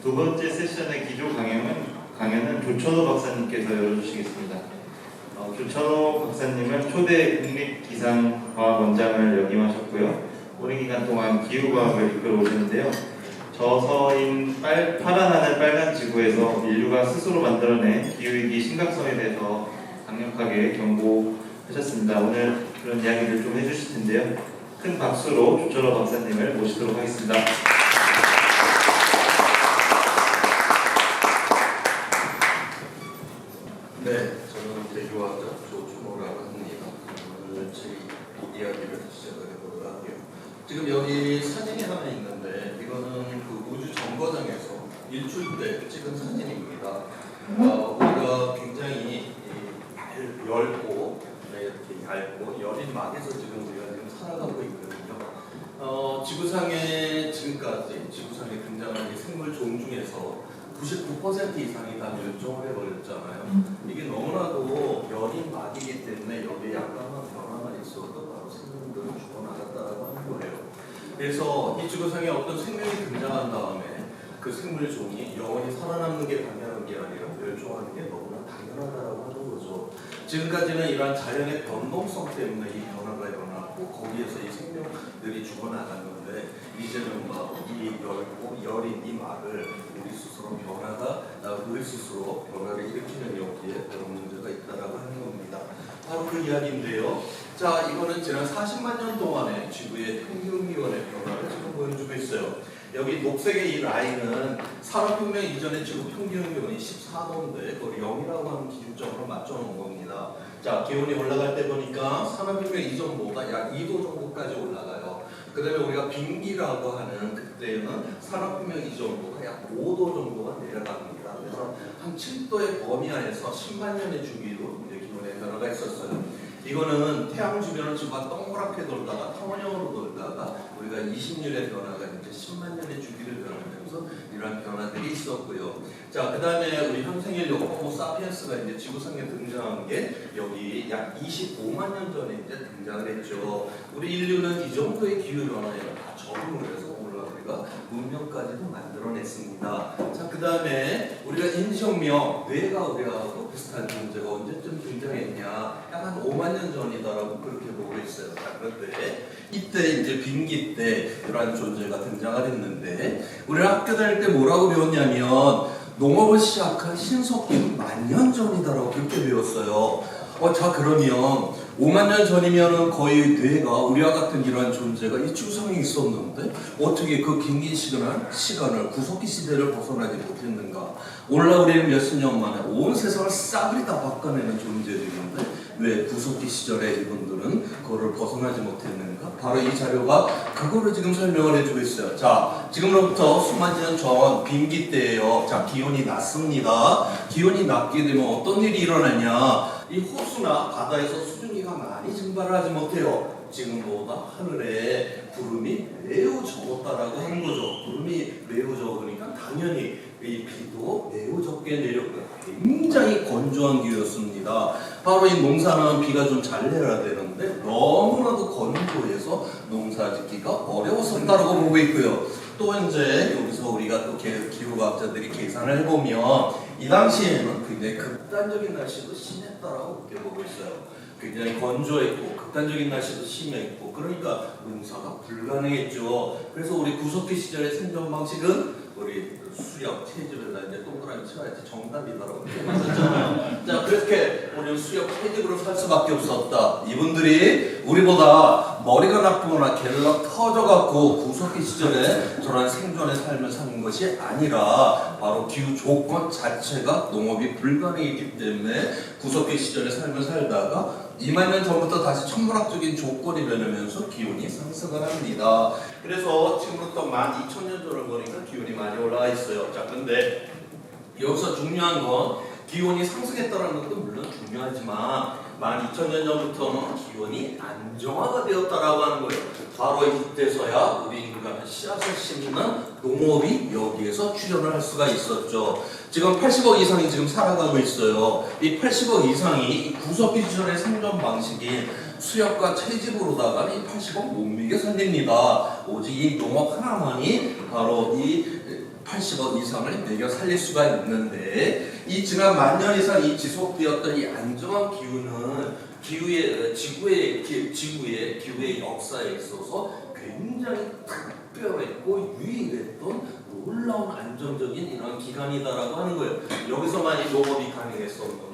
두 번째 세션의 기조 강연은 조천호 박사님께서 열어주시겠습니다. 조천호 박사님은 초대 국립기상과학원장을 역임하셨고요. 오랜 기간 동안 기후과학을 이끌어 오셨는데요. 저서인 파란 하늘 빨간 지구에서 인류가 스스로 만들어낸 기후위기 심각성에 대해서 강력하게 경고하셨습니다. 오늘 그런 이야기를 좀 해주실 텐데요. 큰 박수로 조천호 박사님을 모시도록 하겠습니다. 네, 저는 대교학자 조천호라고 합니다. 오늘 제 이야기를 시작을 해보도록 할게요. 지금 여기 사진이 하나 있는데 이거는 그 우주 정거장에서 일출 때 찍은 사진입니다. 우리가 굉장히 얇고 이렇게 얇고 여린 막에서 지금 우리가 지금 살아가고 있거든요. 지구상에 지금까지 지구상에 등장한 이 생물 종 중에서 99% 이상이 다 멸종을 해버렸잖아요. 이게 너무나도 여린 막이기 때문에 여기에 약간만 변화가 있어도 바로 생명들은 죽어나갔다라고 하는 거예요. 그래서 이 지구상에 어떤 생명이 등장한 다음에 그 생물 종이 영원히 살아남는 게 당연한 게 아니라 멸종하는 게 너무나 당연하다라고 하는 거죠. 지금까지는 이러한 자연의 변동성 때문에 이 변화가 일어났고 거기에서 이 생명들이 죽어나갔는데 이제는 이 얇고 여린 이 막을 우리 스스로 우리 스스로 변화를 일으키는 여기에 그런 문제가 있다라고 하는 겁니다. 바로 그 이야기인데요. 자, 이거는 지난 40만 년 동안의 지구의 평균 기온의 변화를 지금 보여주고 있어요. 여기 녹색의 이 라인은 산업혁명 이전의 지구 평균 기온이 14도인데 그걸 0이라고 하는 기준점으로 맞춰놓은 겁니다. 자, 기온이 올라갈 때 보니까 산업혁명 이전보다 약 2도 정도까지 올라가요. 그 다음에 우리가 빙기라고 하는 그때는 산업혁명 이전보다 약 5도 정도가 내려갑니다. 그래서 한 7도의 범위 안에서 10만 년의 주기로 이제 기온의 변화가 있었어요. 이거는 태양 주변을 지구가 동그랗게 돌다가 탕원형으로 돌다가 우리가 20년의 변화가 이제 10만 년의 주기를 변하면서 이러한 변화들이 있었고요. 자, 그 다음에 우리 현생인류 호모 사피엔스가 이제 지구상에 등장한 게 여기 약 25만 년 전에 이제 등장을 했죠. 우리 인류는 이 정도의 기후 변화에 다 적응을 해서 우리가 문명까지도 만들어냈습니다. 자, 그 다음에 우리가 인지혁명, 뇌가 우리하고 비슷한 존재가 언제쯤 등장했냐? 약 한 5만 년 전이다라고 그렇게 보고 있어요. 자, 그런데 이때 이제 빙기 때 이러한 존재가 등장을 했는데 우리가 학교 다닐 때 뭐라고 배웠냐면 농업을 시작한 신석기는 10,000년 전이다라고 그렇게 배웠어요. 자, 그러면 5만 년 전이면은 거의 뇌가 우리와 같은 이러한 존재가 이 지구상에 있었는데 어떻게 그 긴 시간을 구석기 시대를 벗어나지 못했는가? 오늘날 우리는 몇십 년 만에 온 세상을 싸그리 다 바꿔내는 존재들인데 왜 구석기 시절에 이분들은 그거를 벗어나지 못했는가? 바로 이 자료가 그거를 지금 설명을 해주고 있어요. 자, 지금으로부터 수만 년 전 빙기 때예요. 자, 기온이 낮습니다. 기온이 낮게 되면 어떤 일이 일어나냐? 이 호수나 바다에서 수증기가 많이 증발을 하지 못해요. 지금보다 하늘에 구름이 매우 적었다라고 하는 거죠. 구름이 매우 적으니까 당연히 이 비도 매우 적게 내렸고요. 굉장히 건조한 기후였습니다. 바로 이 농사는 비가 좀 잘 내야 되는데 너무나도 건조해서 농사 짓기가 어려웠었다라고 보고 있고요. 또 이제 여기서 우리가 또 기후과학자들이 계산을 해보면 이 당시에는 굉장히 극단적인 날씨도 심했다라고 그렇게 보고 있어요. 굉장히 건조했고 극단적인 날씨도 심했고 그러니까 농사가 불가능했죠. 그래서 우리 구석기 시절의 생존 방식은 우리 수렵 채집에다 이제 동그라미 쳐야지 정답이다라고 했잖아요. 자, 그렇게 우리 수렵 채집으로 살 수밖에 없었다. 이분들이 우리보다 머리가 나쁘거나 게을러 터져갖고 구석기 시절에 저런 생존의 삶을 사는 것이 아니라 바로 기후 조건 자체가 농업이 불가능했기 때문에 구석기 시절의 삶을 살다가 2만 년 전부터 다시 천문학적인 조건이 변하면서 기온이 상승을 합니다. 그래서 지금부터 12,000년 전을 보니까 기온이 많이 올라가 있어요. 자, 근데 여기서 중요한 건 기온이 상승했다는 것도 물론 중요하지만 12,000년 전부터는 기온이 안정화가 되었다라고 하는 거예요. 바로 이때서야 우리 인간은 씨앗을 심는 농업이 여기에서 출현을 할 수가 있었죠. 지금 80억 이상이 지금 살아가고 있어요. 이 80억 이상이 구석기 시절의 생존 방식이 수렵과 채집으로다가 이 80억 못 미게 살립니다. 오직 이 농업 하나만이 바로 이 80억 이상을 매겨 살릴 수가 있는데 이 지난 만년 이상 이 지속되었던 이 안정한 기후는 지구의 기후의 역사에 있어서 굉장히 특별했고 유일했던 놀라운 안정적인 이런 기간이다라고 하는 거예요. 여기서만 이 농업이 가능했었는데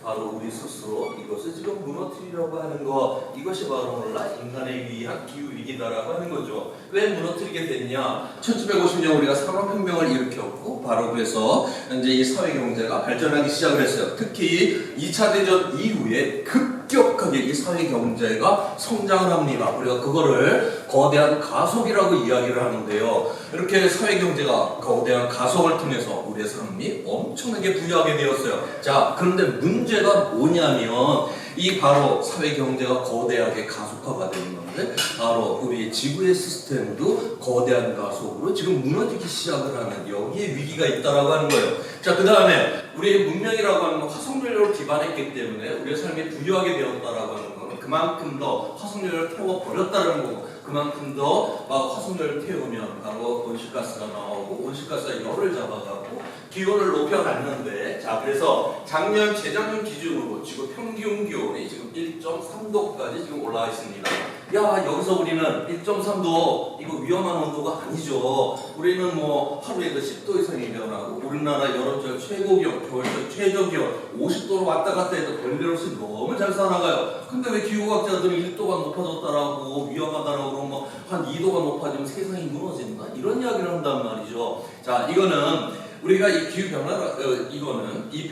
바로 우리 스스로 이것을 지금 무너뜨리려고 하는 거, 이것이 바로 몰라 인간에 의한 기후 위기다라고 하는 거죠. 왜 무너뜨리게 됐냐? 1750년 우리가 산업혁명을 일으켰고 바로 그래서 이제 이 사회 경제가 발전하기 시작을 했어요. 특히 2차 대전 이후에 급격하게 이 사회 경제가 성장을 합니다. 우리가 그거를 거대한 가속이라고 이야기를 하는데요. 이렇게 사회 경제가 거대한 가속을 통해서 우리의 삶이 엄청나게 부유하게 되었어요. 자, 그런데 문제가 뭐냐면 이 바로 사회 경제가 거대하게 가속화가 되는 건데 바로 우리 지구의 시스템도 거대한 가속으로 지금 무너지기 시작을 하는 여기에 위기가 있다라고 하는 거예요. 자, 그 다음에 우리의 문명이라고 하는 건 화석연료를 기반했기 때문에 우리의 삶이 부유하게 되었다라고 하는 거는 그만큼 더 화석연료를 태워버렸다는 거고 그만큼 더 화석연료를 태우면 바로 온실가스가 나오고 온실가스가 열을 잡아가고 기온을 높여놨는데 자 그래서 재작년 기준으로 지금 평균 기온이 지금 1.3도까지 지금 올라와 있습니다. 야 여기서 우리는 1.3도 이거 위험한 온도가 아니죠. 우리는 뭐 하루에 10도 이상이 변하고 우리나라 여름철 최고기온, 겨울철 최저기온 50도로 왔다 갔다 해도 별일 없이 너무 잘 살아가요. 근데 왜 기후과학자들이 1도가 높아졌다라고 위험하다라고 그러면 한 2도가 높아지면 세상이 무너진다 이런 이야기를 한단 말이죠. 자 이거는 우리가 이 기후 변화가 이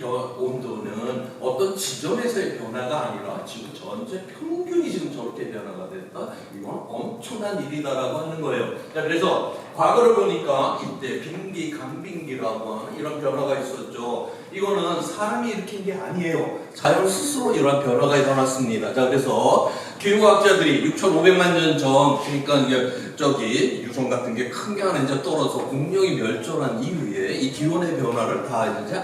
온도는 어떤 지점에서의 변화가 아니라 지금 전체 평균이 지금 저렇게 변화가 됐다. 이건 엄청난 일이다라고 하는 거예요. 자 그래서 과거를 보니까 이때 빙기, 간빙기라고 하는 이런 변화가 있었죠. 이거는 사람이 일으킨 게 아니에요. 자연 스스로 이런 변화가 일어났습니다. 자 그래서 기후과학자들이 6,500만 년 전, 그러니까 이제 유성 같은 게 큰 게 하나 이제 떨어져 공룡이 멸종한 이후에 이 기온의 변화를 다 이제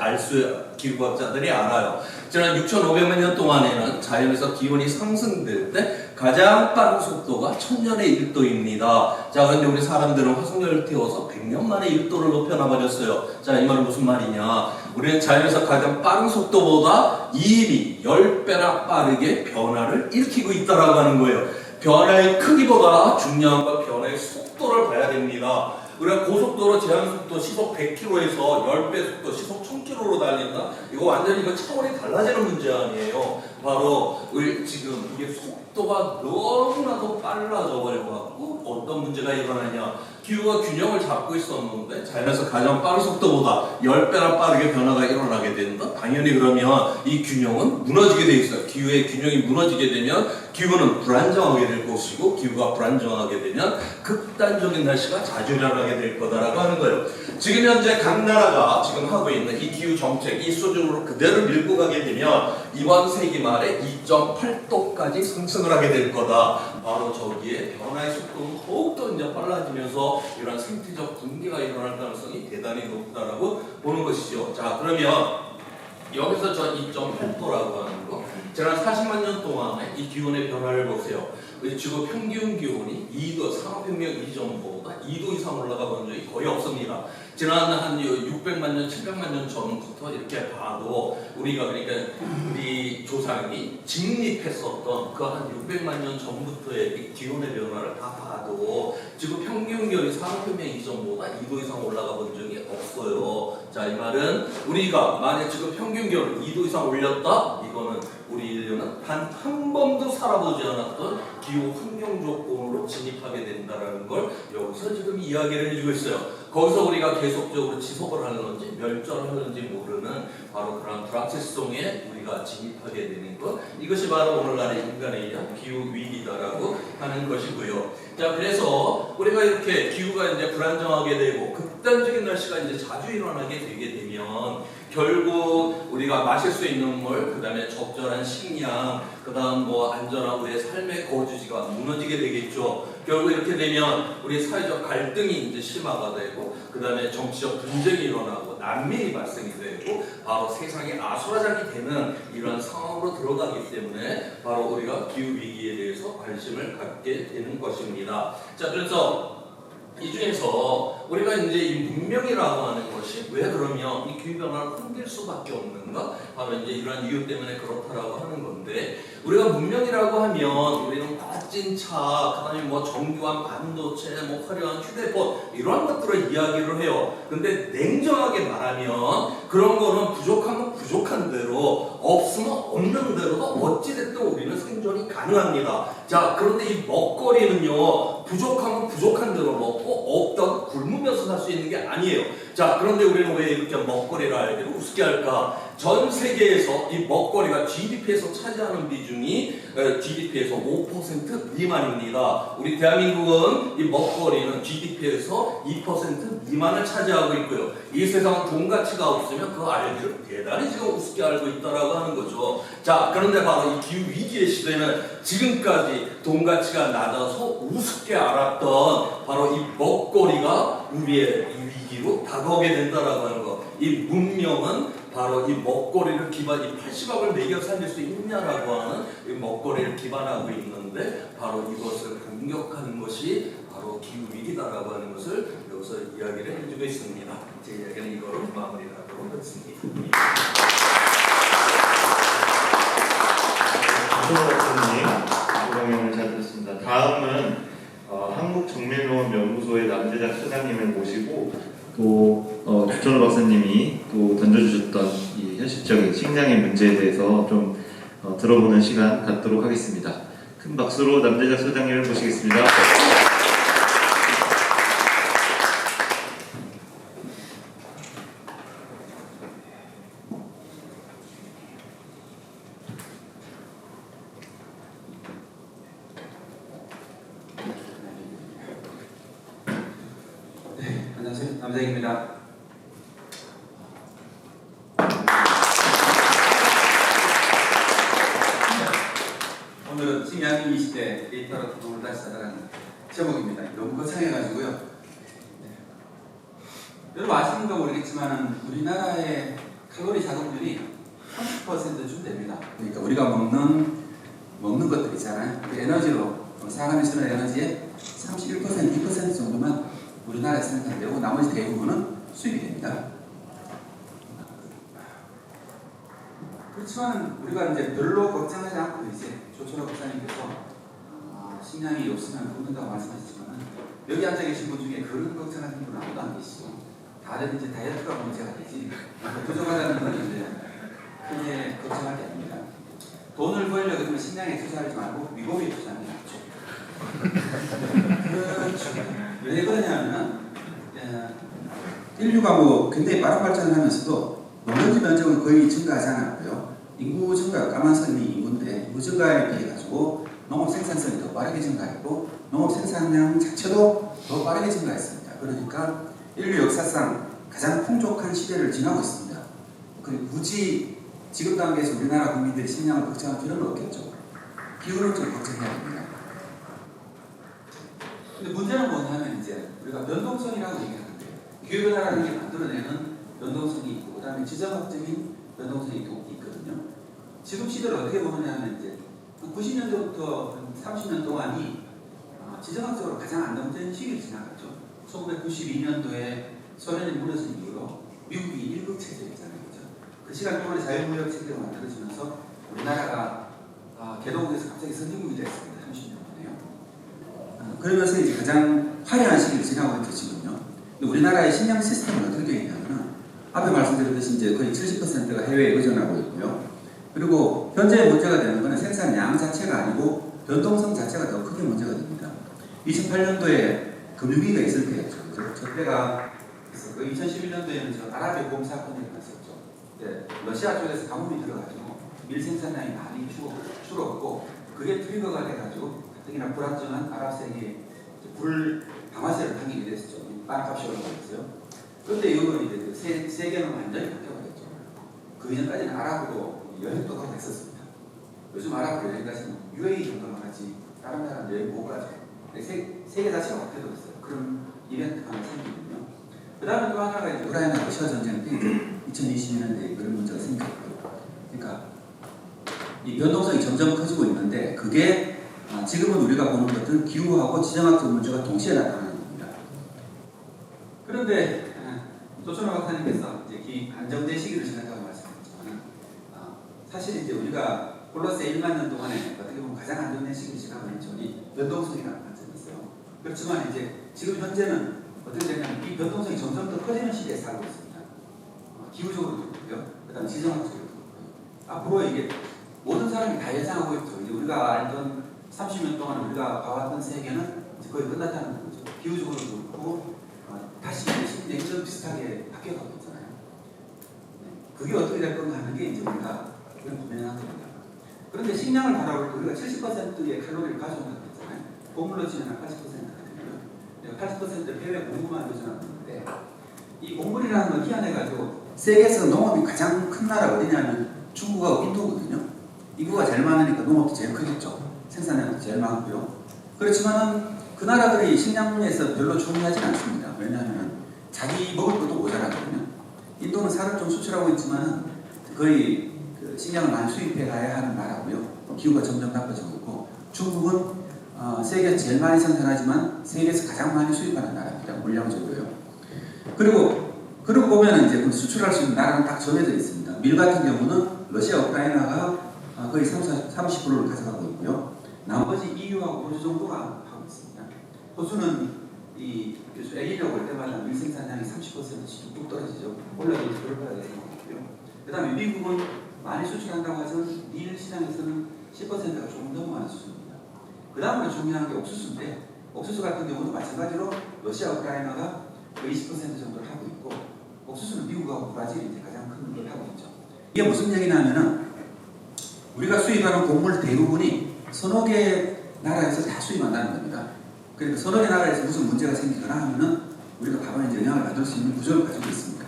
기후과학자들이 알아요. 지난 6,500만 년 동안에는 자연에서 기온이 상승될 때 가장 빠른 속도가 1000년의 1도입니다. 자, 그런데 우리 사람들은 화석연료를 태워서 100년 만에 1도를 높여놔버렸어요. 자, 이 말은 무슨 말이냐? 우리는 자연에서 가장 빠른 속도보다 이미 10배나 빠르게 변화를 일으키고 있다라고 하는 거예요. 변화의 크기보다 중요한 건 변화의 속도를 봐야 됩니다. 우리가 고속도로 제한속도 시속 100km에서 10배 속도 시속 1000km로 달린다? 이거 완전히 차원이 달라지는 문제 아니에요. 바로 우리 지금 이게 속도가 너무나도 빨라져 버려갖고 어떤 문제가 일어나냐? 기후가 균형을 잡고 있었는데 자연에서 가장 빠른 속도보다 10배나 빠르게 변화가 일어나게 된다? 당연히 그러면 이 균형은 무너지게 돼 있어요. 기후의 균형이 무너지게 되면 기후는 불안정하게 될 것이고 기후가 불안정하게 되면 극단적인 날씨가 자주 일어나게 될 거다라고 하는 거예요. 지금 현재 각 나라가 지금 하고 있는 이 기후 정책 이 수준으로 그대로 밀고 가게 되면 이번 세기 말에 2.8도까지 상승을 하게 될 거다. 바로 저기에 변화의 속도는 더욱더 이제 빨라지면서 이런 생태적 붕괴가 일어날 가능성이 대단히 높다라고 보는 것이죠. 자 그러면 여기서 저 2.8도라고 하는 거 지난 40만 년 동안의 이 기온의 변화를 보세요. 지구 평균 기온이 2도, 산업혁명 이전보다 2도 이상 올라가 본 적이 거의 없습니다. 지난 한 600만 년, 700만 년 전부터 이렇게 봐도 우리가 그러니까 우리 조상이 직립했었던 그 한 600만 년 전부터의 이 기온의 변화를 다 봐도 지구 평균 기온이 산업혁명 이전보다 2도 이상 올라가 본 적이 없어요. 자, 이 말은 우리가 만약 지금 평균 기온을 2도 이상 올렸다? 이거는 우리 인류는 단 한 번도 살아보지 않았던 기후 환경 조건으로 진입하게 된다는 걸 여기서 지금 이야기를 해주고 있어요. 거기서 우리가 계속적으로 지속을 하는지 멸절하는지 모르는 바로 그런 불확실성에 우리가 진입하게 되는 것, 이것이 바로 오늘날의 인간에 의한 기후 위기다라고 하는 것이고요. 자, 그래서 우리가 이렇게 기후가 이제 불안정하게 되고 극단적인 날씨가 이제 자주 일어나게 되게 되면 결국 우리가 마실 수 있는 물, 그 다음에 적절한 식량, 그 다음 안전한 우리의 삶의 거주지가 무너지게 되겠죠. 결국 이렇게 되면 우리 사회적 갈등이 이제 심화가 되고, 그 다음에 정치적 분쟁이 일어나고, 난민이 발생이 되고, 바로 세상이 아수라장이 되는 이런 상황으로 들어가기 때문에 바로 우리가 기후 위기에 대해서 관심을 갖게 되는 것입니다. 자, 그래서 이 중에서 우리가 이제 이 문명이라고 하는 것이 왜 그러면 이 기후 변화를 흔들 수밖에 없는가? 바로 이제 이러한 이유 때문에 그렇다라고 하는 건데, 우리가 문명이라고 하면 우리는 멋진 차, 그다음에 뭐 정교한 반도체, 뭐 화려한 휴대폰 이러한 것들을 이야기를 해요. 근데 냉정하게 말하면 그런 거는 부족하면 부족한 대로, 없으면 없는 대로도 어찌됐든 우리는 생존이 가능합니다. 자, 그런데 이 먹거리는요, 부족하면 부족한 대로 먹고 없다고 굶으면서 살 수 있는 게 아니에요. 자, 그런데 우리는 왜 이렇게 먹거리를 알기로 우습게 할까? 전 세계에서 이 먹거리가 GDP에서 차지하는 비중이 GDP에서 5% 미만입니다. 우리 대한민국은 이 먹거리는 GDP에서 2% 미만을 차지하고 있고요. 이 세상은 돈 가치가 없으면 그 알기를 대단히 지금 우습게 알고 있다라고 하는 거죠. 자, 그런데 바로 이 기후 위기의 시대는 지금까지 돈 가치가 낮아서 우습게 알았던 바로 이 먹거리가 우리의 이 위기로 다가오게 된다라고 하는 거. 이 문명은 바로 이 먹거리를 기반, 이 80억을 매겨 살릴 수 있냐라고 하는 이 먹거리를 기반하고 있는데, 바로 이것을 공격하는 것이 바로 기후 위기다라고 하는 것을 여기서 이야기를 해주고 있습니다. 제 이야기는 이거로 마무리하도록 하겠습니다. 조성호 박사님, 조강영을 잘 들었습니다. 다음은 한국정밀농업연구소의 남재작 소장님을 모시고 또 조천호 박사님이 또 던져주셨던 이 현실적인 식량의 문제에 대해서 좀 들어보는 시간 갖도록 하겠습니다. 큰 박수로 남재작 소장님을 모시겠습니다. 안녕하세요. 남재익입니다. 오늘은 식량 20대 데이터로 돈을 다시 찾아가는 제목입니다. 너무 거창해가지고요. 네. 여러분 아시는가 모르겠지만 우리나라의 칼로리 자동률이 30%쯤 됩니다. 그러니까 우리가 먹는 것들 있잖아요. 그 에너지로 사람이 쓰는 에너지의 31%, 2% 정도만 우리나라에 생산되고 나머지 대부분은 수입이 됩니다. 그렇지만 우리가 이제 별로 걱정하지 않고 이제 조철호 박사님께서 식량이 없으면 굶는다고 말씀하셨지만 여기 앉아 계신 분 중에 그런 걱정하는 분은 아무도 안 계시고 다들 이제 다이어트가 문제가 되지 부족하다는 건 이제 크게 걱정할 게 아닙니다. 돈을 벌려고 그러면 식량에 투자하지 말고 미국에 투자하는 게 낫죠. 그렇죠. 왜 그러냐면 인류가 뭐 굉장히 빠른 발전을 하면서도 농경지 면적은 거의 증가하지 않았고요. 인구 증가, 까만선이 인구인데 인구 증가에 비해 가지고 농업 생산성이 더 빠르게 증가했고 농업 생산량 자체도 더 빠르게 증가했습니다. 그러니까 인류 역사상 가장 풍족한 시대를 지나고 있습니다. 그리고 굳이 지금 단계에서 우리나라 국민들이 식량을 걱정할 필요는 없겠죠. 기후를 좀 걱정해야 됩니다. 근데 문제는 뭐냐면 이제 우리가 변동성이라고 얘기하는데 기후변화라는 게 만들어내는 변동성이 있고 그다음에 지정학적인 변동성이 있거든요. 지금 시대를 어떻게 보느냐면 이제 90년대부터 30년 동안이 지정학적으로 가장 안정된 시기를 지나갔죠. 1992년도에 소련이 무너진 이후로 미국이 일국 체제였잖아요. 그렇죠? 그 시간 동안에 자유무역 체제가 만들어지면서 우리나라가 개동에서 갑자기 선진국이 됐습니다. 30년 만에요. 그러면서 이제 가장 화려한 시기를 지나고 있죠, 지금요. 근데 우리나라의 식량 시스템은 어떻게 되어 있냐면 앞에 말씀드렸듯이 이제 거의 70%가 해외에 의존하고 있고요. 그리고 현재 문제가 되는 것은 생산량 자체가 아니고 변동성 자체가 더 크게 문제가 됩니다. 2008년도에 금융위기가 있을 때였죠. 저 때가 있었고 2011년도에는 저 아랍의 봄 사건이 일어났었죠. 네, 러시아 쪽에서 가뭄이 들어가지고 밀 생산량이 많이 줄었고 그게 트리거가 돼가지고 특히나 불안정한 아랍 세계에 불 방아쇠를 당기게 됐었죠. 빵값이 올라갔어요. 그런데 이거는 이제 세계는 완전히 바뀌어버렸죠. 그 이전까지는 아랍으로 여행도 가고 했었습니다. 요즘 아랍으로 여행 가시면 UAE 정도만 가지 다른 나라 여행 못 가죠. 세계 자체가 바뀌어버렸어요. 그런 이벤트가 하나 생기거든요. 그 다음에 또 하나가 이제 우크라이나 러시아 전쟁 때 2022년에 그런 문제가 생겼고요. 그러니까 이 변동성이 점점 커지고 있는데 그게 지금은 우리가 보는 것은 기후하고 지정학적 문제가 동시에 나타나는 겁니다. 그런데 조천호 박사님께서 이제 안정된 시기를 지났다고 말씀하셨지만 사실 이제 우리가 플러스 1만 년 동안에 어떻게 보면 가장 안정된 시기를 지나고 있죠. 변동성이라는 관점이 있어요. 그렇지만 이제 지금 현재는 어떻게 되냐면 이 변동성이 점점 더 커지는 시기에 살고 있습니다. 기후적으로도 그렇고요. 그다음 지정학적으로도 그렇고요. 앞으로 이게 모든 사람이 다 예상하고 있죠. 이제 우리가 알던 30년 동안 우리가 봐왔던 세계는 이제 거의 끝났다는 거죠. 기후적으로도 그렇고 다시 예전 비슷하게 바뀌어가고 있잖아요. 그게 어떻게 될 건가 하는 게 이제 우리가 고민하는 겁니다. 그런데 식량을 바라볼 때 우리가 70%의 칼로리를 가져온다고 했잖아요. 곡물로 치면 80%거든요. 80% 해외 공급만 요즘하고 있는데 이 곡물이라는 건 희한해가지고 세계에서 농업이 가장 큰 나라가 어디냐면 중국하고 인도거든요. 인구가 제일 많으니까 농업도 제일 크겠죠. 생산량도 제일 많고요. 그렇지만은 그 나라들이 식량에서 별로 중요하지 않습니다. 왜냐하면 자기 먹을 것도 모자라거든요. 인도는 쌀을 좀 수출하고 있지만 거의 그 식량을 많이 수입해 가야 하는 나라고요. 기후가 점점 나빠지고 있고 중국은 세계에서 제일 많이 생산하지만 세계에서 가장 많이 수입하는 나라입니다. 물량적으로요. 그리고 보면 이제 수출할 수 있는 나라는 딱 정해져 있습니다. 밀 같은 경우는 러시아, 우크라이나가 거의 30%를 가져가고 있고요. 나머지 EU하고 호주 정도가 하고 있습니다. 호주는 이 엘니뇨가 올 때마다 밀 생산량이 30%씩 뚝뚝 떨어지죠. 올라도 그럴 거라 생각하고요. 그 다음에 미국은 많이 수출한다고 하지만 밀 시장에서는 10%가 조금 넘어가는 수준입니다. 그 다음으로 중요한 게 옥수수인데 옥수수 같은 경우도 마찬가지로 러시아, 우크라이나가 거의 20% 정도를 하고 있고 옥수수는 미국하고 브라질이 이제 가장 큰 걸 하고 있죠. 이게 무슨 얘기냐면은 우리가 수입하는 곡물 대부분이 서너 개 나라에서 다 수입한다는 겁니다. 그러니까 서너 개 나라에서 무슨 문제가 생기거나 하면은 우리가 바로 이제 영향을 받을 수 있는 구조를 가지고 있습니다.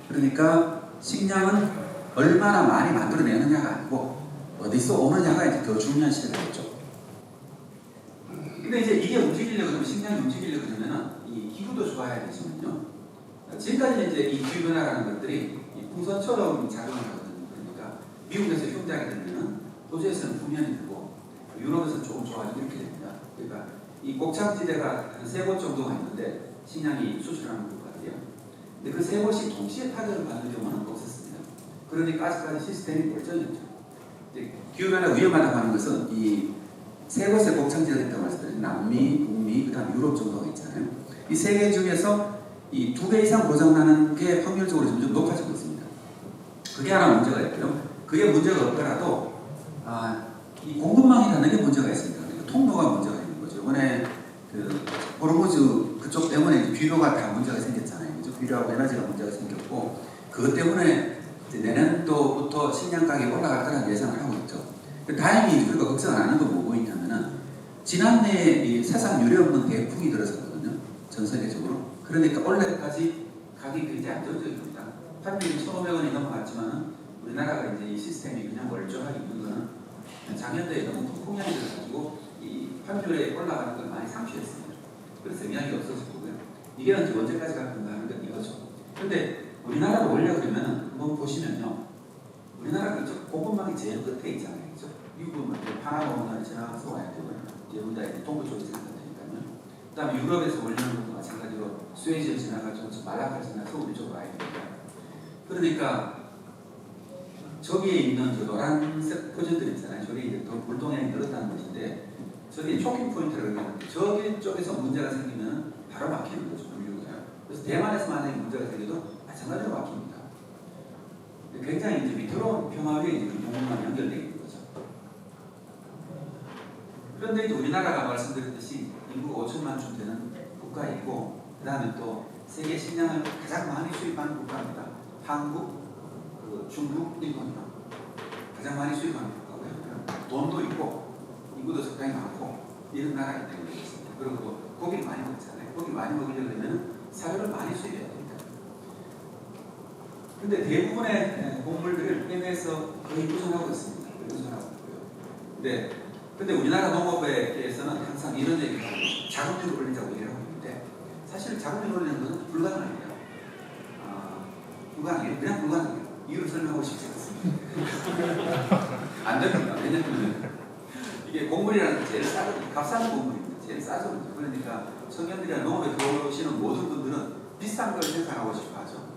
그러니까 식량은 얼마나 많이 만들어내느냐가 아니고 어디서 오느냐가 이제 더 중요한 시대가 됐죠. 근데 이제 이게 움직이려고 그러면 식량이 움직이려고 그러면은 이 기후도 좋아야 되지만요. 지금까지 이제 이 기후 변화라는 것들이 풍선처럼 작용을 하거든요. 그러니까 미국에서 흉작이 되면은 호주에서는 후면이 되고 유럽에서는 조금 좋아지고 이렇게 됩니다. 그러니까 이 곡창지대가 한 3곳 정도가 있는데 식량이 수출하는 곳까지요. 근데 그 3곳이 동시에 타격을 받는 경우는 없었습니다. 그러니까 아직까지 시스템이 멀쩡했죠. 기후변화가 위험하다고 하는 것은 이 3곳의 곡창지대가 있다고 말씀드렸죠. 남미, 북미, 그 다음 유럽 정도가 있잖아요. 이 3개 중에서 이 2개 이상 고장나는 게 확률적으로 점점 높아지고 있습니다. 그게 하나 문제가 있고요. 그게 문제가 없더라도 이 공급망이라는 게 문제가 있습니다. 그러니까 통로가 문제가 있는 거죠. 이번에 그 호르무즈 그쪽 때문에 비료가 다 문제가 생겼잖아요. 그죠? 비료하고 에너지가 문제가 생겼고 그것 때문에 이제 내년도부터 식량 가격이 올라갈 거라는 예상을 하고 있죠. 다행히 우리가 걱정 안 하는 건 뭐고 있냐면은 지난해에 이 사상 유례 없는 대풍이 들었었거든요. 전 세계적으로. 그러니까 올해까지 가격이 굉장히 안정적입니다. 판매율이 1,500원이 넘어갔지만은 우리나라가 이제 이 시스템이 그냥 멀쩡하게 있는 거는 작년도에 너무 폭풍량이 들어가지고 이 환율에 올라가는 걸 많이 상실했습니다. 그래서 영향이 없어졌고요. 이게 언제까지 갈 건가 하는 건 이거죠. 근데 우리나라로 올려 그러면 한번 보시면요. 우리나라가 공급망이 제일 끝에 있잖아요. 그죠? 미국은 파나마 운하를 지나가서 와야 되고요. 대부분 다 동부 쪽에 생산되니까요. 그 다음에 유럽에서 올리는 것도 마찬가지로 스웨즈를 지나가지고 말라카를 지나서 우리 쪽으로 와야 됩니다. 그러니까 저기에 있는 저 노란색 퍼즐들 있잖아요. 저게 이제 또 물동량이 늘었다는 것인데 저게 초킹 포인트라고 하는데 저기 쪽에서 문제가 생기면 바로 막히는 거죠. 물류가. 그래서 대만에서 만약에 문제가 생겨도 마찬가지로 막힙니다. 굉장히 이제 위태로운 평화에 이제 그 공급망이 연결되어 있는 거죠. 그런데 이제 우리나라가 말씀드렸듯이 인구가 5천만쯤 되는 국가이고 그 다음에 또 세계 식량을 가장 많이 수입하는 국가입니다. 한국, 중국, 일본이요. 가장 많이 수입하는 국가고요. 돈도 있고 인구도 적당히 많고 이런 나라이기 때문에 그렇습니다. 그리고 고기를 많이 먹잖아요. 고기를 많이 먹으려면 사료를 많이 수입해야 됩니다. 근데 대부분의 곡물들을 해외에서 거의 의존하고 있습니다. 의존하고 있고요. 근데 우리나라 농업에 대해서는 항상 이런 얘기를 하고 자금률을 올리자고 얘기를 하고 있는데 사실 자금률을 올리는 것은 불가능합니다. 불가능해요. 그냥 불가능해요. 이유를 설명하고 싶지 않습니다. 안 됩니다. 왜냐하면 이게 곡물이라는 게 제일 싸거든요. 값싼 곡물입니다. 제일 싸죠. 그러니까 청년들이나 농업에 들어오시는 모든 분들은 비싼 걸 생산하고 싶어 하죠.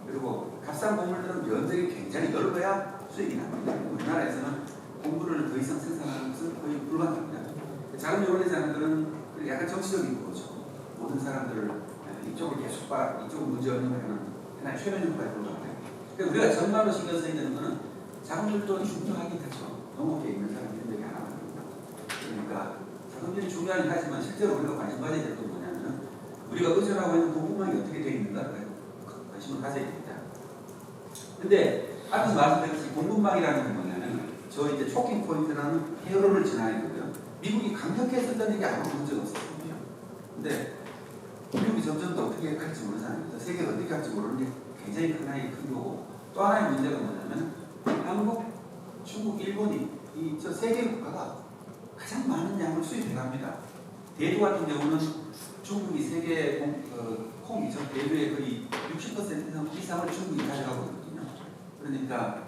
그리고 값싼 곡물들은 면적이 굉장히 넓어야 수익이 납니다. 우리나라에서는 곡물을 더 이상 생산하는 것은 거의 불가능합니다. 자금 요원의 자녀들은 약간 정치적인 거죠. 모든 사람들을 이쪽을 계속 봐, 이쪽은 문제 없는 거는 하나의 최면 효과에 불과합니다. 그러니까 우리가 정말로 신경 써야 되는 것은 자금률도 중요하긴 하죠. 농업계에 있는 사람들이 하나 말입니다. 그러니까 자금률이 중요하긴 하지만 실제로 우리가 관심 가져야 될 건 뭐냐면 우리가 의존하고 있는 공급망이 어떻게 되어 있는가를 관심을 가져야 됩니다. 근데 앞에서 말씀드렸듯이 공급망이라는 건 뭐냐면 저 이제 초킹 포인트라는 회로를 지나야 되고요. 미국이 강력했었다는 게 아무 문제가 없었거든요. 근데 미국이 점점 더 어떻게 갈지 모르잖아요. 세계가 어떻게 갈지 모르는 게 굉장히 하나의 큰 거고 또 하나의 문제가 뭐냐면 한국, 중국, 일본이 이 저 세계 국가가 가장 많은 양을 수입해갑니다. 대두 같은 경우는 중국이 세계 콩이죠. 대두의 거의 60% 이상을 중국이 가져가거든요. 그러니까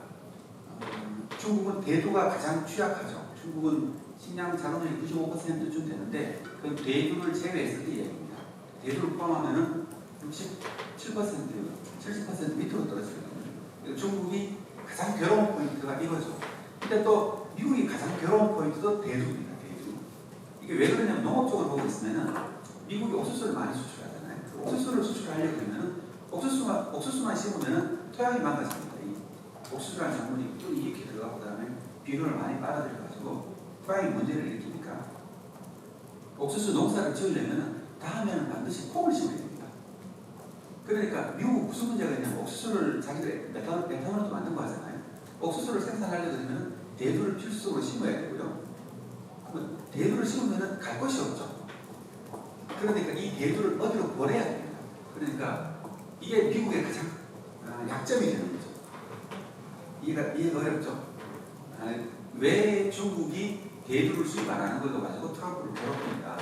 중국은 대두가 가장 취약하죠. 중국은 식량 자금률이 95%쯤 되는데 그 대두를 제외했을 때 얘기입니다. 대두를 포함하면은 67%, 70% 밑으로 떨어지거든요. 중국이 가장 괴로운 포인트가 이거죠. 근데 또 미국이 가장 괴로운 포인트도 대두입니다. 대두. 이게 왜 그러냐면 농업적으로 보고 있으면은 미국이 옥수수를 많이 수출하잖아요. 옥수수를 수출하려고 하면은 옥수수만 심으면은 토양이 망가집니다. 이 옥수수라는 작물이 또 이렇게 들어가고 그다음에 비료를 많이 빨아들여가지고 토양이 문제를 일으키니까 옥수수 농사를 지으려면은 다음에는 반드시 콩을 심어야 됩니다. 그러니까 미국 무슨 문제가 있냐면 옥수수를 자기들 에탄올도 만든 거 하잖아요. 옥수수를 생산하려면 대두를 필수적으로 심어야 되고요. 대두를 심으면 갈 곳이 없죠. 그러니까 이 대두를 어디로 보내야 됩니다. 그러니까 이게 미국의 가장 약점이 되는 거죠. 이해가 어렵죠. 왜 중국이 대두를 수입 안 하는 걸로 가지고 트럼프를 괴롭힙니다.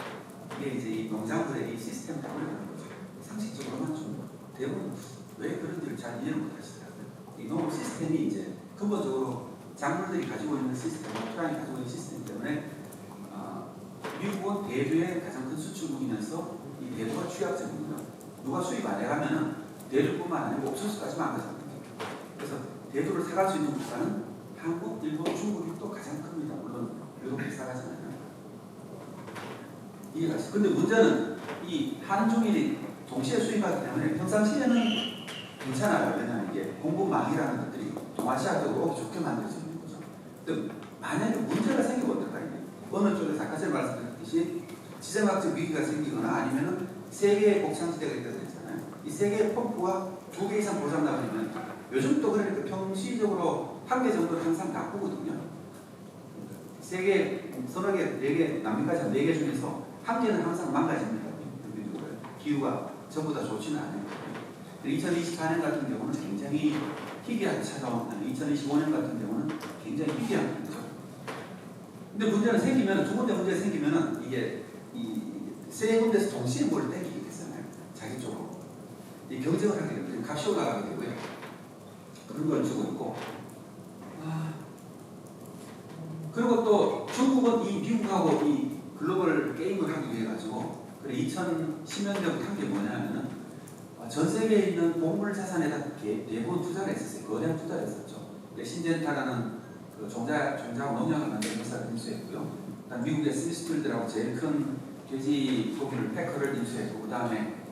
이게 이제 이 농장들의 이 시스템 때문에 그런 거죠. 상식적으로만 좀 대부분 왜 그런 일을 잘 이해를 못 하시더라고요. 이 농업 시스템이 이제 근본적으로 작물들이 가지고 있는 시스템과 토양이 가지고 있는 시스템 때문에 미국은 대두의 가장 큰 수출국이면서 이 대두가 취약점이거든요. 누가 수입 안 해가면은 대두뿐만 아니고 옥수수까지 망가집니다. 그래서 대두를 사갈 수 있는 국가는 한국, 일본, 중국이 또 가장 큽니다. 물론 유럽이 사가잖아요. 이해가 있어요. 근데 문제는 이 한중일이 동시에 수입하기 때문에 평상시에는 괜찮아요. 왜냐하면 이게 공급망이라는 것들이 동아시아적으로 오기 좋게 만들어져 있는 거죠. 근데 만약에 문제가 생기면 어떨까요? 어느 쪽에서 아까 제가 말씀드렸듯이 지정학적 위기가 생기거나 아니면은 세 개의 곡창지대가 있다고 했잖아요. 이 세 개의 펌프가 2개 이상 고장나버리면 요즘 또 그러니까 평시적으로 1개 정도는 항상 나쁘거든요. 세 개, 서너 개, 4개, 남미까지 한 4개 중에서 1개는 항상 망가집니다. 기후가 전부 다 좋지는 않아요. 2024년 같은 경우는 굉장히 희귀하게 찾아온, 2025년 같은 경우는 굉장히 희귀한 거죠. 근데 문제는 생기면, 두 군데 문제가 생기면은 이게 세 군데에서 동시에 뭘 땡기게 되잖아요. 자기 쪽으로. 이 경쟁을 하게 되면 값이 올라가게 되고요. 그런 걸 주고 있고. 그리고 또 중국은 이 미국하고 이 글로벌 게임을 하기 위해 가지고 2010년대부터 한 게 뭐냐면은 전 세계에 있는 곡물 자산에다 대부분 투자를 했었어요. 거대한 투자를 했었죠. 신젠타라는 그 종자하고 농약을 만드는 회사를 인수했고요. 그다음 미국의 스미스필드라고 제일 큰 돼지 고기를 패커를 인수했고, 그 다음에